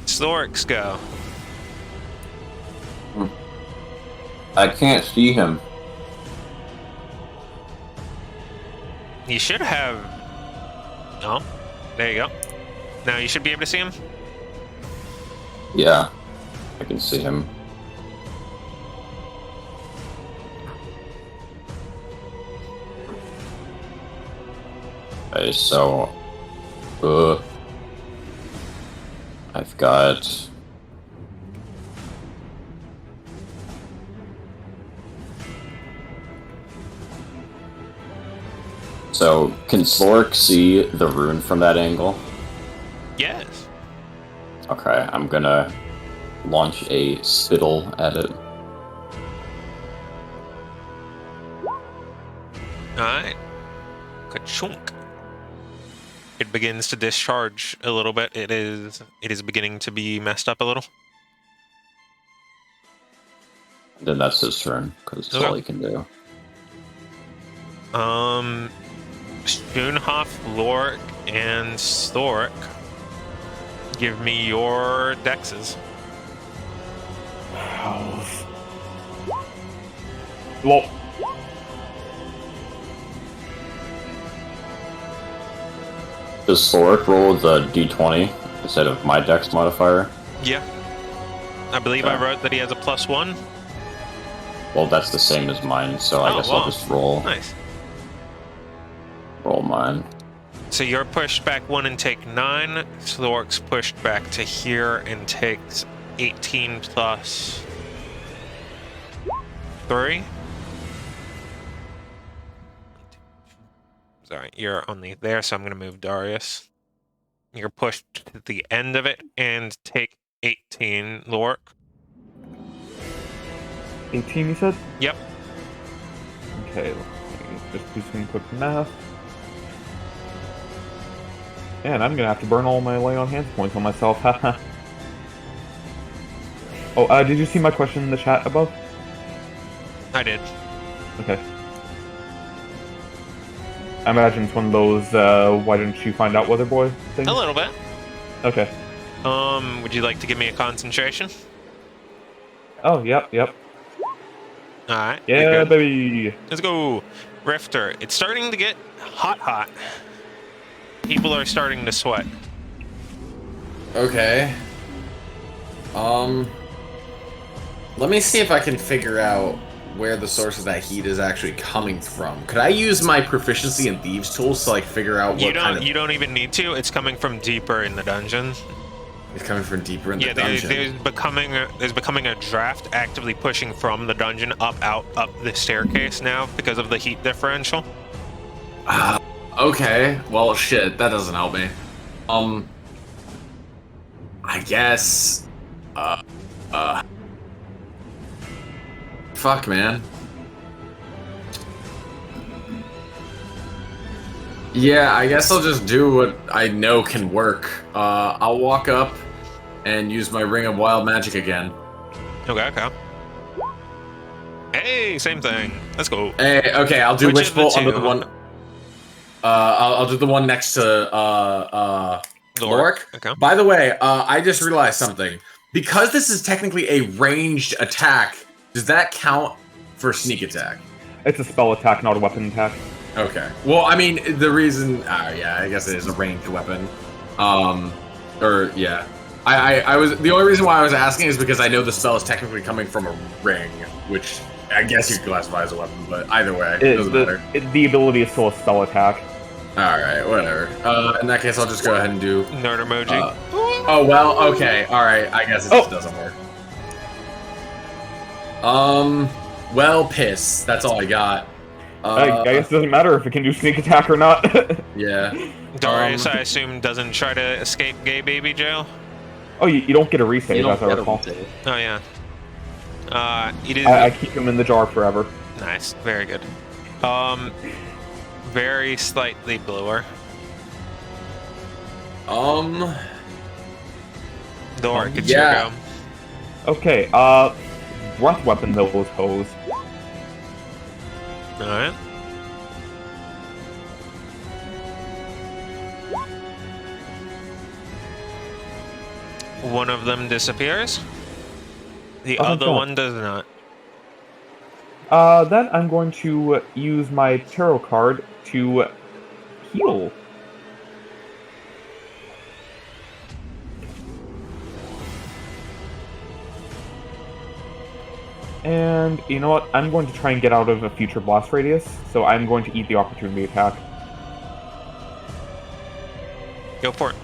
Slorix go. I can't see him. You should have... Oh, there you go. Now you should be able to see him. Yeah, I can see him. Okay, so... I've got... So, can Slork see the rune from that angle? Yes. Okay, I'm gonna launch a spittle at it. Alright. Ka-chunk. It begins to discharge a little bit. It is beginning to be messed up a little. Then that's his turn, because it's all he can do. Schoonhoff, Lorik, and Storik. Give me your dexes. Well, Does Slork roll the d20 instead of my dex modifier? Yeah. I believe I wrote that he has a +1. Well, that's the same as mine, so I guess I'll just roll. Nice. Roll mine. So you're pushed back 1 and take 9. Slork's pushed back to here and takes 18 plus 3. Sorry, you're only there, so I'm going to move Darius. You're pushed to the end of it and take 18, Lork. 18, you said? Yep. Okay, let me just do some quick math. And I'm gonna have to burn all my lay on hands points on myself, haha. Oh, did you see my question in the chat above? I did. Okay. I imagine it's one of those, why didn't you find out, Weather Boy things? A little bit. Okay. Would you like to give me a concentration? Oh, yep. Alright. Yeah, baby! Let's go. Rifter. It's starting to get hot. People are starting to sweat. Okay. Let me see if I can figure out where the source of that heat is actually coming from. Could I use my proficiency in thieves tools to like figure out what kind of... You don't even need to. It's coming from deeper in the dungeon. It's coming from deeper in the dungeon. There's becoming a draft actively pushing from the dungeon up the staircase now because of the heat differential. Okay. Well, shit, that doesn't help me. I guess... Fuck, man. Yeah, I guess I'll just do what I know can work. I'll walk up and use my Ring of Wild Magic again. Okay. Hey, same thing. Let's go. Hey, okay, I'll do Which Witch of the Bolt under two? the one... I'll do the one next to, Lorik. Okay. By the way, I just realized something. Because this is technically a ranged attack, does that count for sneak attack? It's a spell attack, not a weapon attack. Okay. Well, I mean, the reason... yeah, I guess it is a ranged weapon. Yeah. I was... The only reason why I was asking is because I know the spell is technically coming from a ring, which I guess you could classify as a weapon, but either way, it doesn't matter. The ability is still a spell attack. Alright, whatever. In that case, I'll just go ahead and do... Nerd emoji. Oh, well, okay. Alright, I guess it just doesn't work. Well, piss. That's all I got. I guess it doesn't matter if it can do sneak attack or not. Yeah. Darius, I assume, doesn't try to escape gay baby jail? Oh, you don't get a resave, You don't as I get a recall. resave. Oh, yeah. It is... I keep him in the jar forever. Nice. Very good. Very slightly bluer. Doric, it's your yeah. go. Okay, breath weapon those hoes. Alright. One of them disappears. The other God. one does not. Then I'm going to use my tarot card to heal. And you know what? I'm going to try and get out of a future blast radius, so I'm going to eat the opportunity attack. Go for it.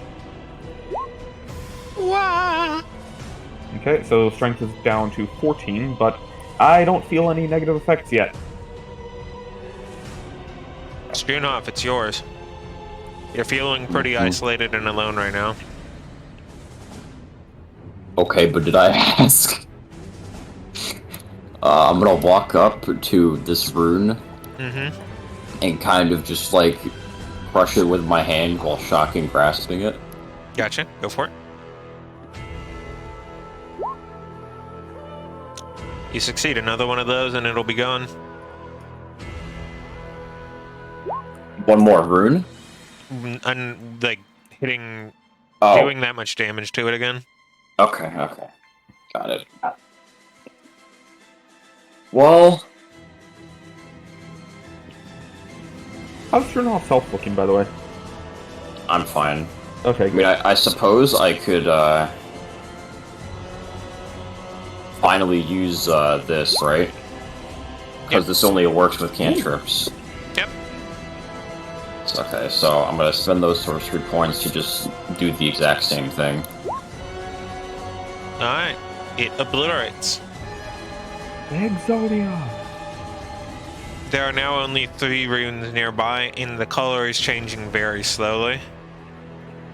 Okay, so strength is down to 14, but I don't feel any negative effects yet. Spoon off, it's yours. You're feeling pretty isolated and alone right now. Okay, but did I ask? I'm gonna walk up to this rune and kind of just like crush it with my hand while shocking grasping it. Gotcha. Go for it. You succeed another one of those and it'll be gone. One more rune? And like hitting, Oh. doing that much damage to it again. Okay. Got it. Well, How's Chernoff's health looking, by the way? I'm fine. Okay, I good. mean, I suppose I could finally use this, right? Because Yep. this only works with cantrips. Yep. Okay, so I'm gonna spend those sorcery points to just do the exact same thing. Alright. It obliterates. Exodia! There are now only 3 runes nearby, and the color is changing very slowly.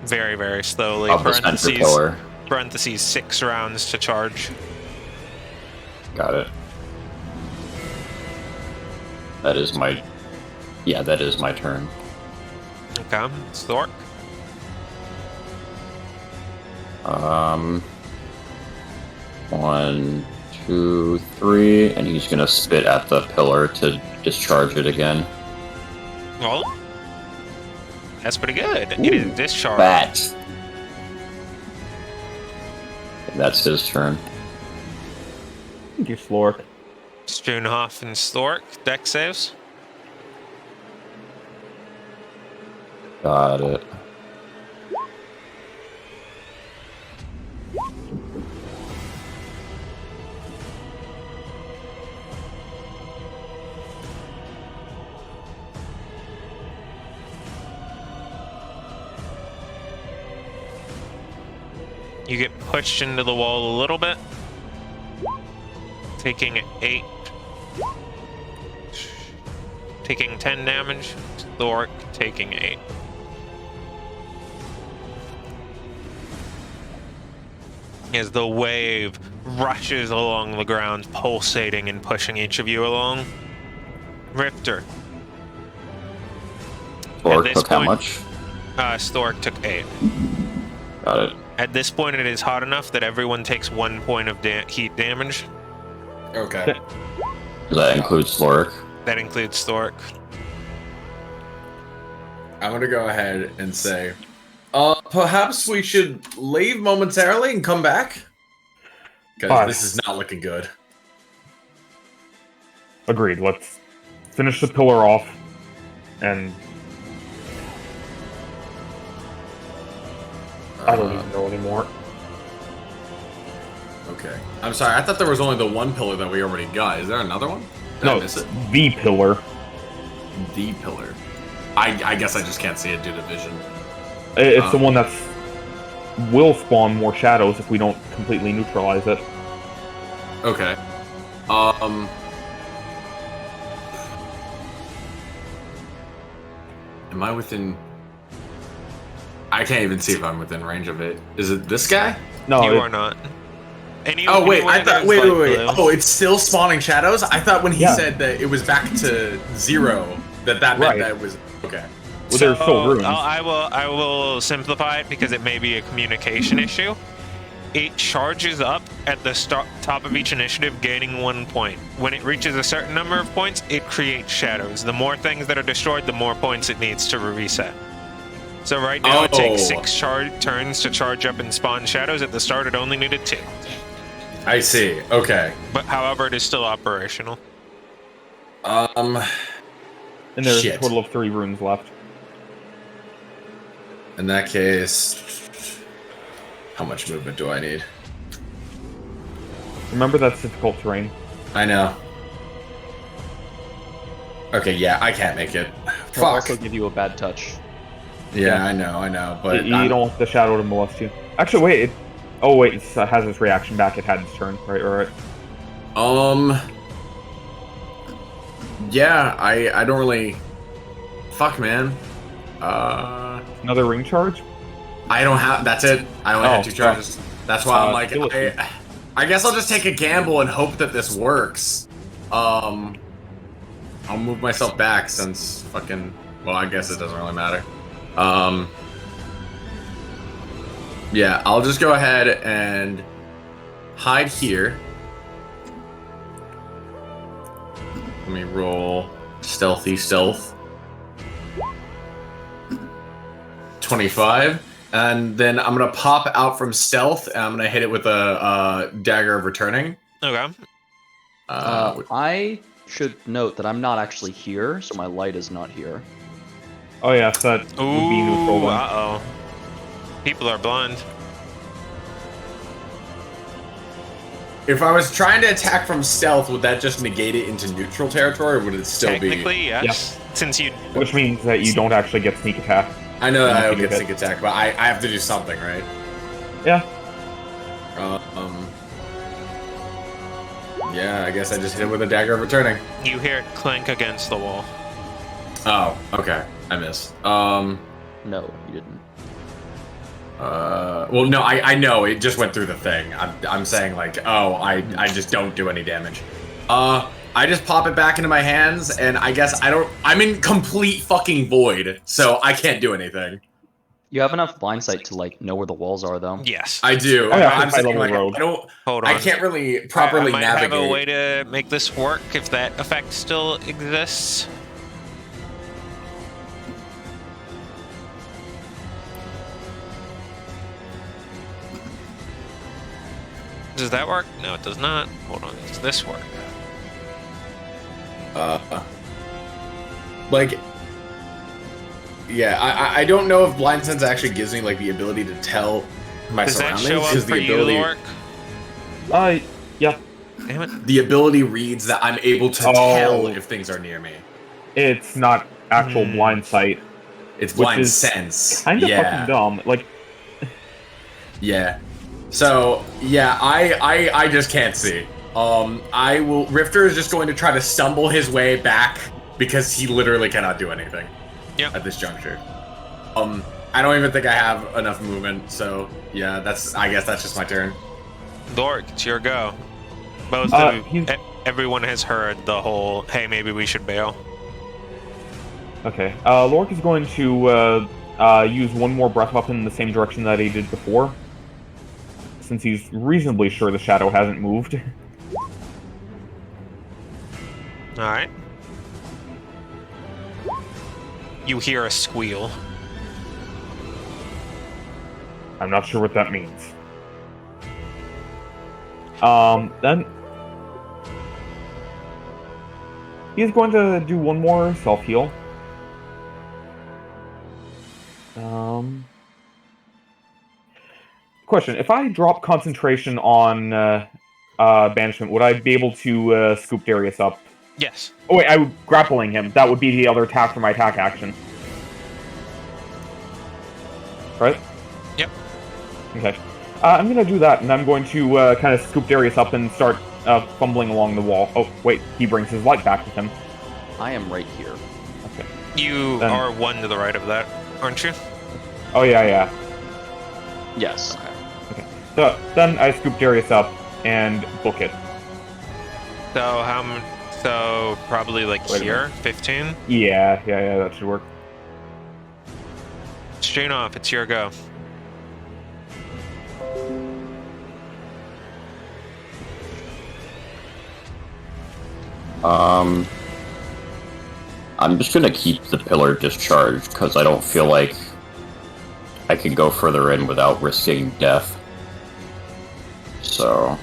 Very, very slowly. Of the center pillar. Parentheses 6 rounds to charge. Got it. That is my... Yeah, that is my turn. Okay, Stork. 1, 2, 3, and he's gonna spit at the pillar to discharge it again. Well, that's pretty good. Ooh, It is discharged. Bat. That's his turn. Thank you, Slork. Stoonhoff and Stork, deck saves. Got it. You get pushed into the wall a little bit, taking 8, taking 10 damage. Stork taking 8. As the wave rushes along the ground, pulsating and pushing each of you along. Rifter. Or this took how point- much? Stork took 8. Got it. At this point, it is hot enough that everyone takes 1 point of heat damage. Okay. Does that include Sloric? That includes Stork. I'm gonna go ahead and say, perhaps we should leave momentarily and come back? Because this is not looking good. Agreed. Let's finish the pillar off, and I don't even know anymore. Okay. I'm sorry, I thought there was only the one pillar that we already got. Is there another one? Did I No, miss it? the pillar. The pillar. I guess I just can't see it due to vision. It's the one that's will spawn more shadows if we don't completely neutralize it. Okay. Am I within... I can't even see if I'm within range of it. Is it this guy? No, You are not. Oh wait, I thought. Wait. Blue. Oh, it's still spawning shadows. I thought when he Yeah. said that it was back to 0, that meant Right. that it was okay. well, there's still runes. I will simplify it because it may be a communication issue. It charges up at the top of each initiative, gaining 1 point. When it reaches a certain number of points, it creates shadows. The more things that are destroyed, the more points it needs to reset. So right now, it takes 6 turns to charge up and spawn shadows. At the start, it only needed 2. I see. Okay. But however, it is still operational. And there's shit. a total of 3 runes left. In that case, how much movement do I need? Remember, that's difficult terrain. I know. Okay, yeah, I can't make it. It'll Fuck. also give you a bad touch. Yeah, I know, but You don't want the shadow to molest you. Actually, wait. It has its reaction back. It had its turn. Right. Yeah, I don't really. Fuck, man. Another ring charge? I don't have. That's it. I only had 2 fuck. charges. That's why I'm like, kill it. I guess I'll just take a gamble and hope that this works. I'll move myself back since fucking. Well, I guess it doesn't really matter. Yeah, I'll just go ahead and hide here. Let me roll stealth. 25. And then I'm gonna pop out from stealth and I'm gonna hit it with a dagger of returning. Okay. I should note that I'm not actually here, so my light is not here. Oh, yeah, so that would be neutral then. Uh-oh. People are blind. If I was trying to attack from stealth, would that just negate it into neutral territory, or would it still be? Technically, yes. Since you... Which means that you don't actually get sneak attack. I know that I don't You get hit. sneak attack, but I have to do something, right? Yeah. Yeah, I guess I just hit it with a dagger of returning. You hear it clank against the wall. Oh, okay. I missed. No, you didn't. Well, no, I know it just went through the thing. I'm saying like, oh, I just don't do any damage. I just pop it back into my hands, and I guess I'm in complete fucking void, so I can't do anything. You have enough blind sight to like know where the walls are, though. Yes. I do. Oh, yeah, I'm high saying level like road. Hold on. I can't really properly I might navigate. have a way to make this work if that effect still exists. Does that work? No, it does not. Hold on. Does this work? Like, yeah, I don't know if blind sense actually gives me like the ability to tell my Does that surroundings. show up Because for the you, ability, Lork? Yeah. Damn it. the ability reads that I'm able to Oh. tell if things are near me. It's not actual blind sight. It's Which blind is sense. Kind of yeah. fucking dumb. Like, Yeah. So yeah, I just can't see. Rifter is just going to try to stumble his way back because he literally cannot do anything. Yep. At this juncture. I don't even think I have enough movement, so yeah, I guess that's just my turn. Lork, it's your go. Both everyone has heard the whole, hey, maybe we should bail. okay. Lork is going to use one more breath weapon in the same direction that he did before, since he's reasonably sure the shadow hasn't moved. Alright. You hear a squeal. I'm not sure what that means. Then he's going to do one more self-heal. Question: if I drop concentration on banishment, would I be able to scoop Darius up? Yes. Oh wait, I'm grappling him. That would be the other attack for my attack action. Right? Yep. Okay. I'm gonna do that, and I'm going to kind of scoop Darius up and start fumbling along the wall. Oh, wait, he brings his light back with him. I am right here. Okay. You Then- are one to the right of that, aren't you? Oh, yeah. Yes. Okay. So, then I scoop Darius up and book it. So probably like Wait a here, 15. Yeah, that should work. Strain off, it's your go. I'm just gonna keep the pillar discharged because I don't feel like I can go further in without risking death. So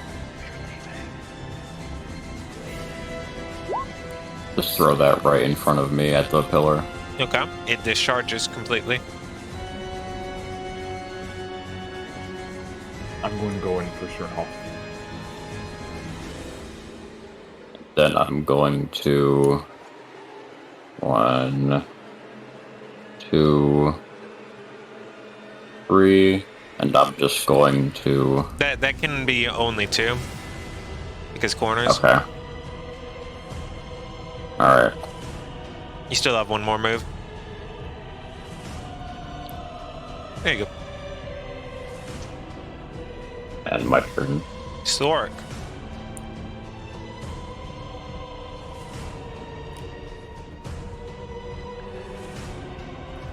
just throw that right in front of me at the pillar. Okay. It discharges completely. I'm going to go in for sure health. Then I'm going to 1, 2, 3, and I'm just going to. That can be only 2. Because corners. Okay. Alright. You still have one more move. There you go. And my turn. Stork.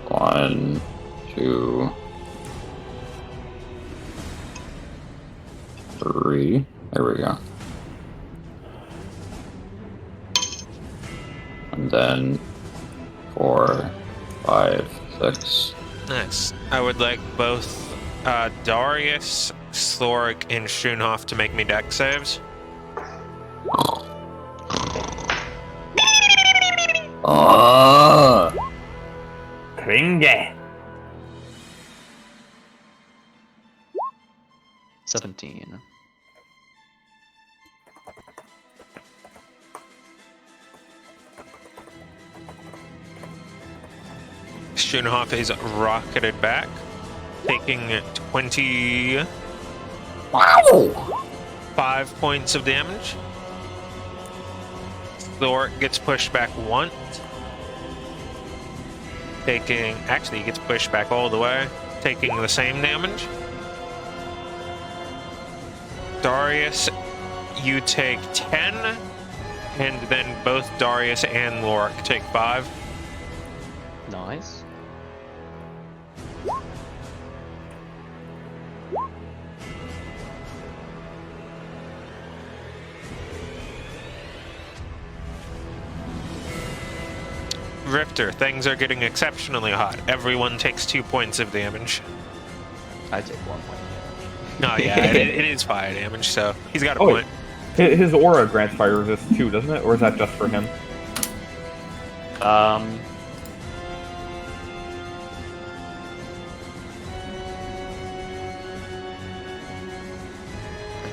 One, 2, 3. There we go. And then 4, 5, 6. Nice. I would like both Darius, Thoric, and Shunhoff to make me deck saves. Ah! Kringe! 17. Shunhoff is rocketed back, taking 25 points of damage. Thoric gets pushed back once. Actually, he gets pushed back all the way, taking the same damage. Darius, you take 10 And then both Darius and Lorik take 5. Nice. Rifter, things are getting exceptionally hot. Everyone takes 2 points of damage. I take 1 point. Oh yeah, it is fire damage, so he's got a Oh, wait. point. His aura grants fire resist too, doesn't it? Or is that just for him? I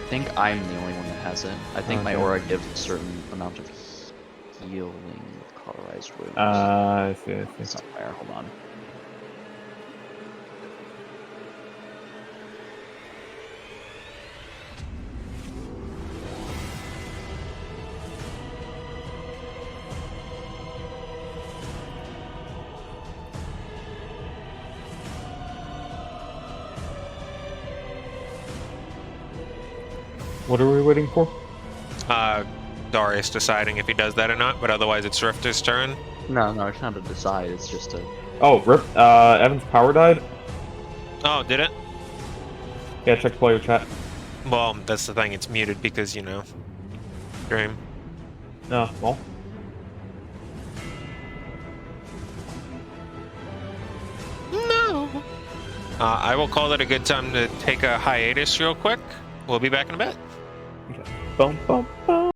think I'm the only one that has it. I think my Okay. aura gives a certain amount of healing with cauterized wounds. I see, I see. Somewhere, hold on. What are we waiting for? Darius deciding if he does that or not, but otherwise it's Rifter's turn. No, it's not to decide. It's just to. Oh, Rip. Evan's power died. Oh, did it? Yeah, check player chat. Well, that's the thing, it's muted because, you know, stream. No, well. No. I will call it a good time to take a hiatus real quick. We'll be back in a bit. Okay. Bum, bum, bum.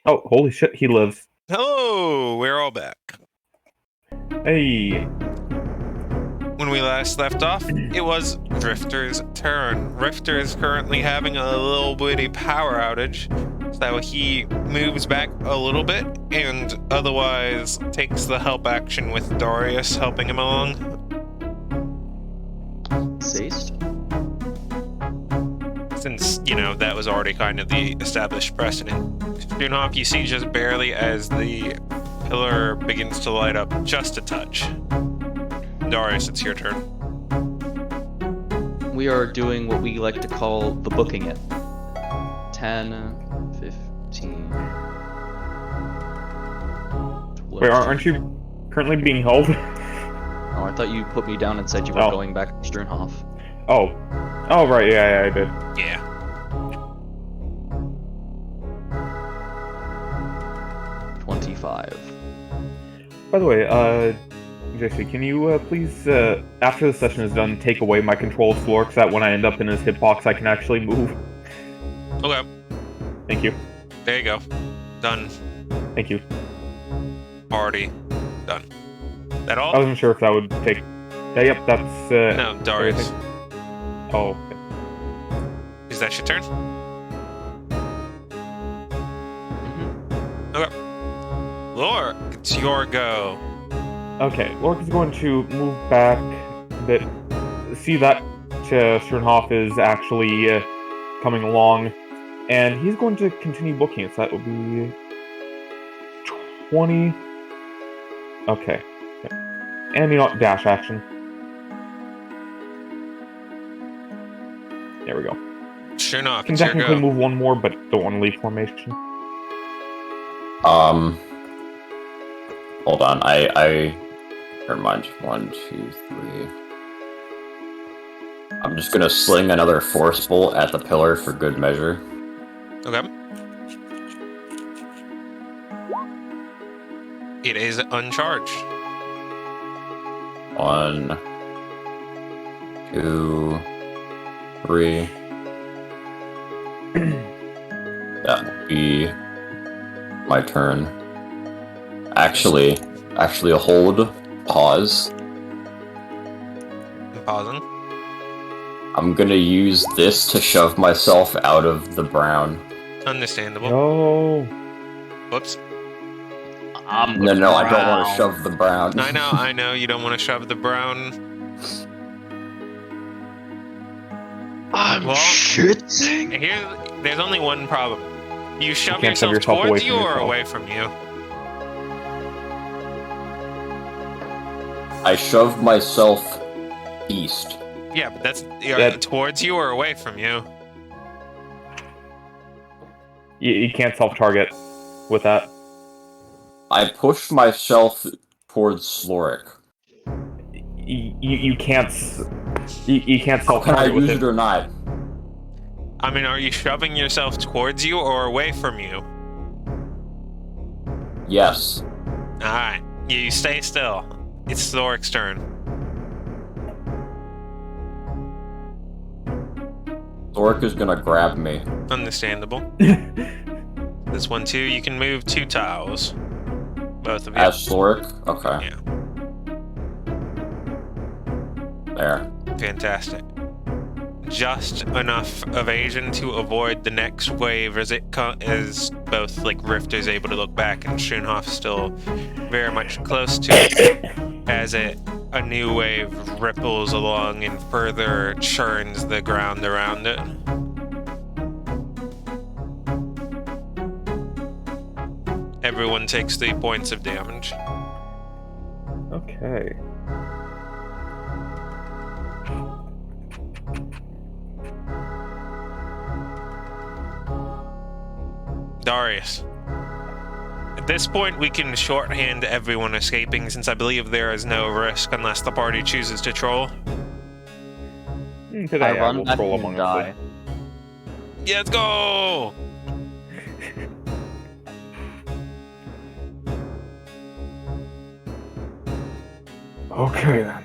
Oh, holy shit, he lives. Hello, we're all back. Hey. When we last left off, it was Rifter's turn. Rifter is currently having a little bitty power outage, so he moves back a little bit and otherwise takes the help action with Darius helping him along. Ceased. Since, that was already kind of the established precedent. Stunhoff, you see just barely as the pillar begins to light up just a touch. Darius, it's your turn. We are doing what we like to call the booking it. 10, 15. 12. Wait, aren't you currently being held? Oh, I thought you put me down and said you were going back to Strunhoff. Oh. Oh, right, yeah, I did. Yeah. By the way, JC, can you please, after the session is done, take away my control of Flork so that when I end up in his hitbox, I can actually move? Okay. Thank you. There you go. Done. Thank you. Already done. That all? I wasn't sure if that would take... Yeah, yep, that's, No, Darius. everything. Oh, okay. Is that your turn? Okay. Lore, it's your go. Okay, Lork is going to move back a bit. See that Schernhoff is actually coming along, and he's going to continue booking it. So that will be 20. Okay. And you know what? Dash action. There we go. Sure enough, Can it's your technically go. move one more, but don't want to leave formation. Hold on. I never mind. 1, 2, 3. I'm just gonna sling another force bolt at the pillar for good measure. Okay. It is uncharged. 1, 2, 3. That will be my turn. Actually, hold. Pause. I'm pausing. I'm gonna use this to shove myself out of the brown. Understandable. No. Whoops. No, I don't want to shove the brown. I know, you don't want to shove the brown. I'm shitting. There's only one problem. You shove can't shove yourself yourself away towards from you or yourself. away from you? I shove myself east. Yeah, but that's That- towards you or away from you. You can't self-target with that. I push myself towards Sloric. You can't you can't Can I self-target with use it. it or not? I mean, are you shoving yourself towards you or away from you? Yes. Alright, you stay still. It's Thoric's turn. Sloric is gonna grab me. Understandable. This one too, you can move 2 tiles. Both of you. As Sloric? Okay. Yeah. There. Fantastic. Just enough evasion to avoid the next wave as as both Rifter's able to look back and Schunhoff's still very much close to it as a new wave ripples along and further churns the ground around it. Everyone takes 3 points of damage. Okay. Darius. At this point, we can shorthand everyone escaping since I believe there is no risk unless the party chooses to troll. Today I run will back troll and among die. us. Yeah, let's go! Okay then.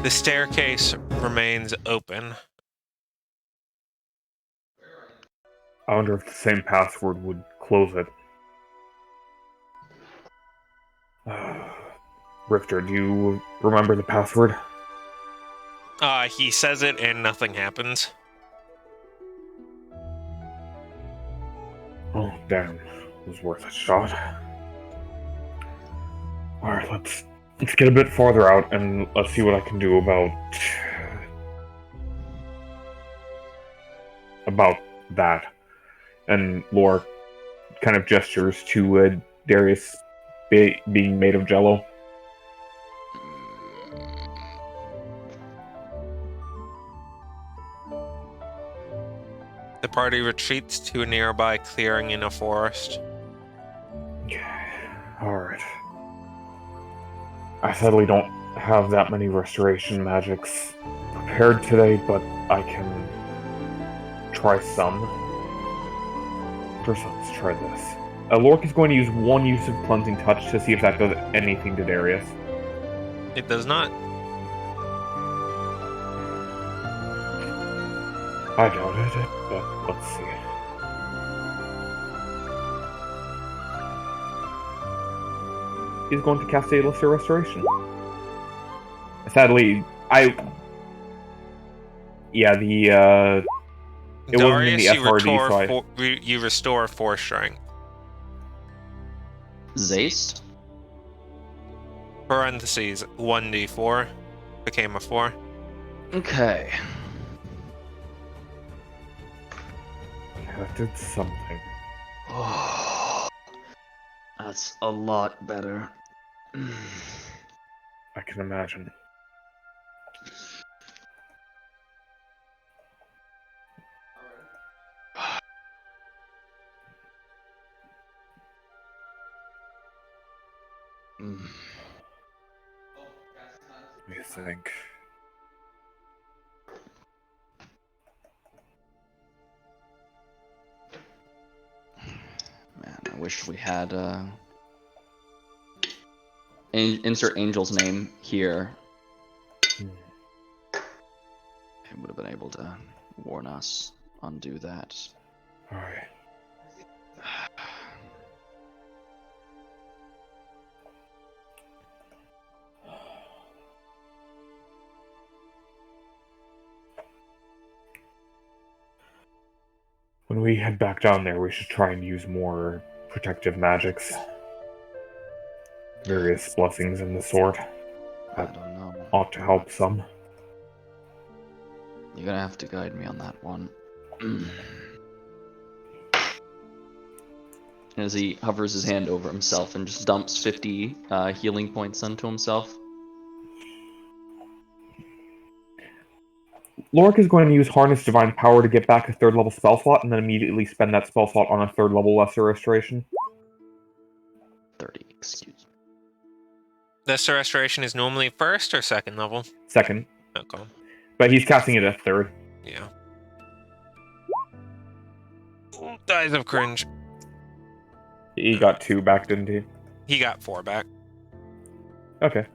The staircase remains open. I wonder if the same password would close it. Rifter, do you remember the password? He says it and nothing happens. Oh, damn. It was worth a shot. Alright, let's get a bit farther out and let's see what I can do about that. And Lore kind of gestures to Darius being made of jello. The party retreats to a nearby clearing in a forest. Alright. I sadly don't have that many restoration magics prepared today, but I can try some. First, let's try this. Lork is going to use one use of Cleansing Touch to see if that does anything to Darius. It does not. I doubted it, but let's see. He's going to cast a Lesser Restoration. Sadly, it wasn't in the FRD, so you restore 4 strength. Zaste? Parentheses, 1d4. Became a 4. Okay. that did something. Oh, that's a lot better. I can imagine. Let me think. Man, I wish we had insert Angel's name here. It would have been able to warn us, undo that. Alright. When we head back down there, we should try and use more protective magics. Various blessings in the sort. I don't know. Ought to help some. You're gonna have to guide me on that one. As he hovers his hand over himself and just dumps 50 healing points onto himself. Lorik is going to use Harness Divine Power to get back a 3rd level spell slot and then immediately spend that spell slot on a 3rd level Lesser Restoration. 30, excuse me. Lesser Restoration is normally 1st or 2nd level? 2nd. Okay. But he's casting it at 3rd. Yeah. Dies of cringe. He got 2 back, didn't he? He got 4 back. Okay.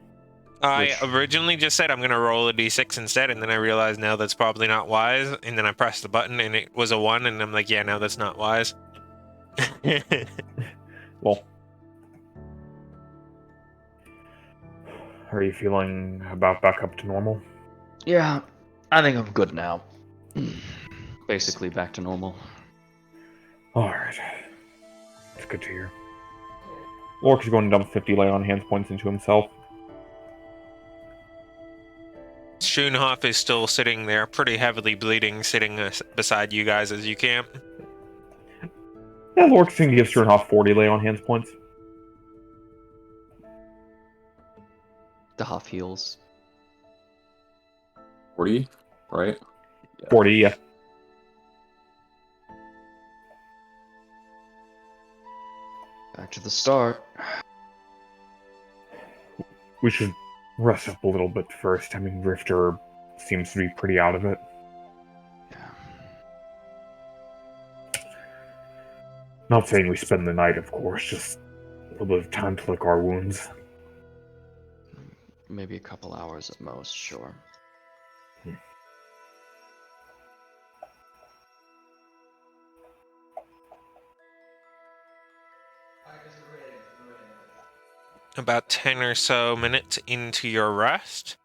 I originally just said I'm going to roll a d6 instead, and then I realized now that's probably not wise, and then I pressed the button, and it was a 1, and I'm like, yeah, no, that's not wise. Well. Are you feeling about back up to normal? Yeah, I think I'm good now. Basically back to normal. Alright. It's good to hear. Lork is going to dump 50 lay on hands points into himself. Schoonhoff is still sitting there, pretty heavily bleeding, sitting beside you guys as you camp. Yeah, Lork's going to give Schoonhoff 40 lay on hands points. The Hoff heals. 40, right? Yeah. 40, yeah. Back to the start. We should rest up a little bit first. I mean, Rifter seems to be pretty out of it. Yeah. Not saying we spend the night, of course, just a little bit of time to lick our wounds. Maybe a couple hours at most, sure. About 10 or so minutes into your rest,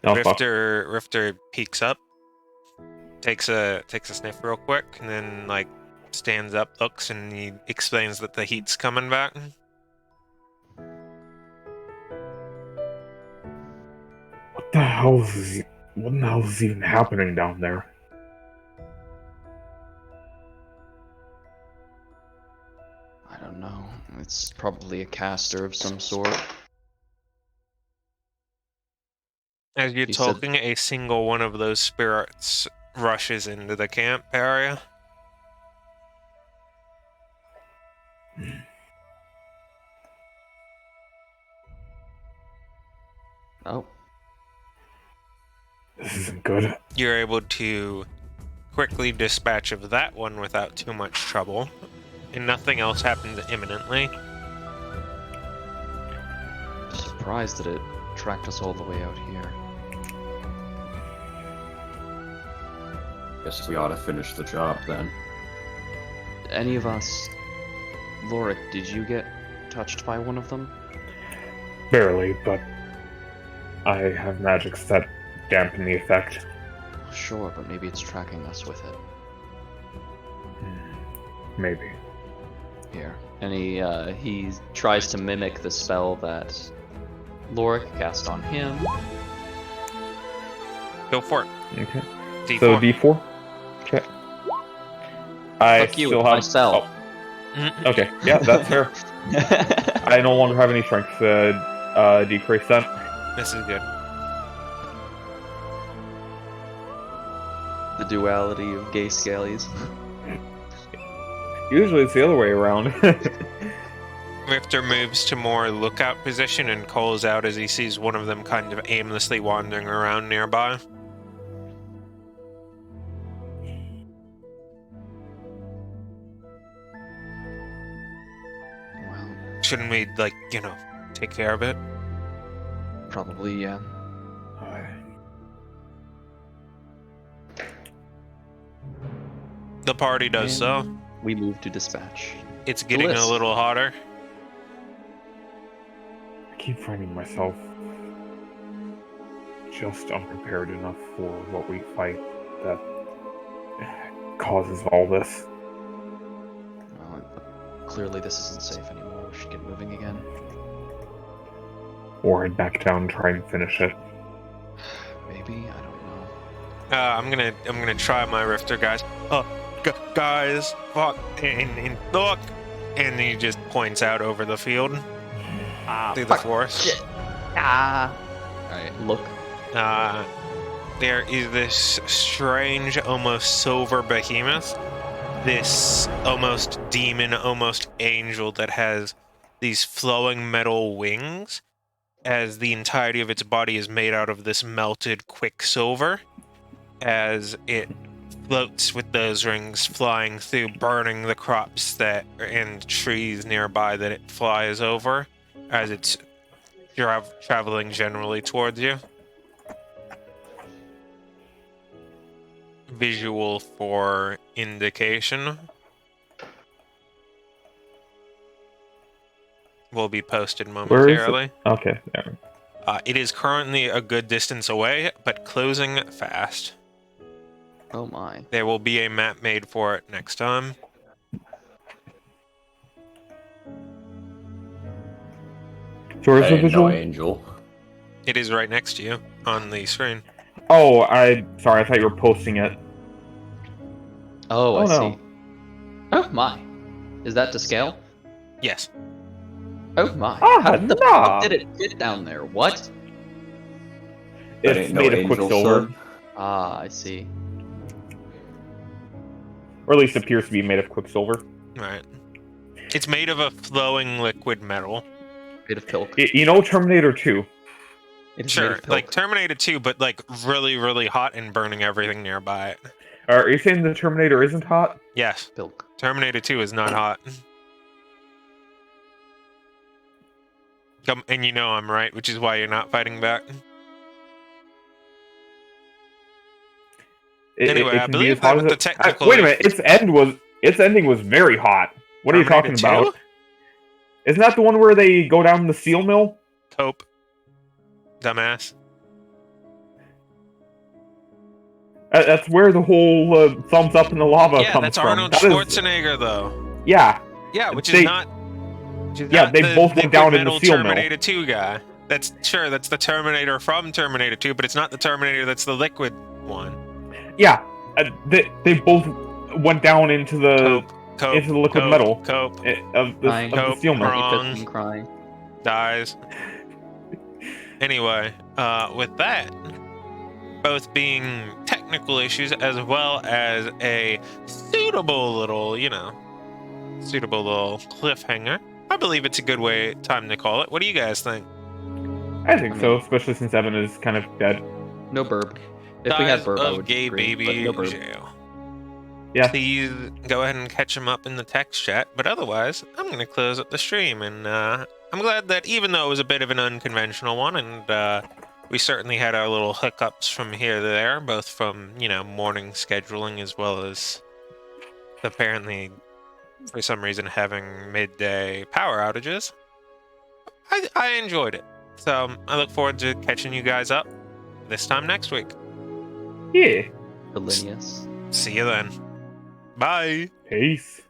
Oh, fuck. Rifter peeks up, takes a sniff real quick, and then like stands up, looks, and he explains that the heat's coming back. What the hell is even happening down there? I don't know. It's probably a caster of some sort. As you're He said- talking, a single one of those spirits rushes into the camp area. Oh, This isn't good. You're able to quickly dispatch of that one without too much trouble, and nothing else happens imminently. surprised that it tracked us all the way out here. Guess we ought to finish the job then. Any of us... Lorik, did you get touched by one of them? Barely, but I have magics that dampen the effect. Sure, but maybe it's tracking us with it. Maybe. Here. And he tries to mimic the spell that Lorik cast on him. Go for it. Okay. D4. So D4. Okay. I Fuck you, still it's have. my spell. Mm, Oh, okay. Yeah, that's fair. I no longer have any strength decrease then. This is good. The duality of gay scalies. Usually it's the other way around. Rifter moves to more lookout position and calls out as he sees one of them kind of aimlessly wandering around nearby. Well, Shouldn't we, like, take care of it? probably, yeah. The party does so. We move to dispatch. It's getting a list. little hotter. I keep finding myself just unprepared enough for what we fight that causes all this. Well, clearly this isn't safe anymore. We should get moving again. Or head back down and try and finish it. Maybe? I don't know. I'm gonna try my Rifter, guys. Guys, fuck, and look, and he just points out over the field through the forest. Shit. Alright, look. There is this strange, almost silver behemoth, this almost demon, almost angel that has these flowing metal wings, as the entirety of its body is made out of this melted quicksilver, as it floats with those rings flying through, burning the crops and trees nearby that it flies over, as it's traveling generally towards you. Visual for indication will be posted momentarily. Okay, there. It is currently a good distance away, but closing fast. Oh my. There will be a map made for it next time. So where's the Hey, no visual? angel. It is right next to you on the screen. Oh, sorry, I thought you were posting it. Oh, I Oh, no. see. Oh my. Is that to scale? Yes. Oh my. Ah, How the nah. fuck did it fit down there? What? That It's ain't no made of angel, quicksilver. son. Ah, I see. Or at least appears to be made of quicksilver. Right. It's made of a flowing liquid metal. Bit of pilk. You know Terminator 2? It is made Sure, of pilk. like Terminator 2, but like really, really hot and burning everything nearby it. Are you saying the Terminator isn't hot? Yes, Pilk. Terminator 2 is not hot. Come, and you know I'm right, which is why you're not fighting back. Anyway, I can be as believe hot that as the it. technical Wait a minute, its ending was very hot. What are you Terminator talking 2? about? Isn't that the one where they go down the steel mill? Cope. Dumbass. That's where the whole thumbs up in the lava Yeah, comes that's from. Arnold That is- Schwarzenegger, though. yeah. Yeah, which They- is not. Yeah, they the both went liquid down in the metal steel mill. Terminator 2 guy. That's sure, that's the Terminator from Terminator 2, but it's not the Terminator that's the liquid one. Yeah, they both went down into the liquid metal Cope, of the steel mill. wrong. I'm crying. Dies. Anyway, with that, both being technical issues as well as a suitable little, suitable little cliffhanger, I believe it's a good time to call it. What do you guys think? I think so, especially since Evan is kind of dead. No burb. If we had Dies burb, I of would gay agree, baby but no burb. jail. Yeah. Please go ahead and catch him up in the text chat. But otherwise, I'm going to close up the stream. And I'm glad that even though it was a bit of an unconventional one, and we certainly had our little hiccups from here to there, both from, morning scheduling as well as apparently, for some reason, having midday power outages, I enjoyed it. So I look forward to catching you guys up this time next week. Yeah. Felinius. See you then. Bye. Peace.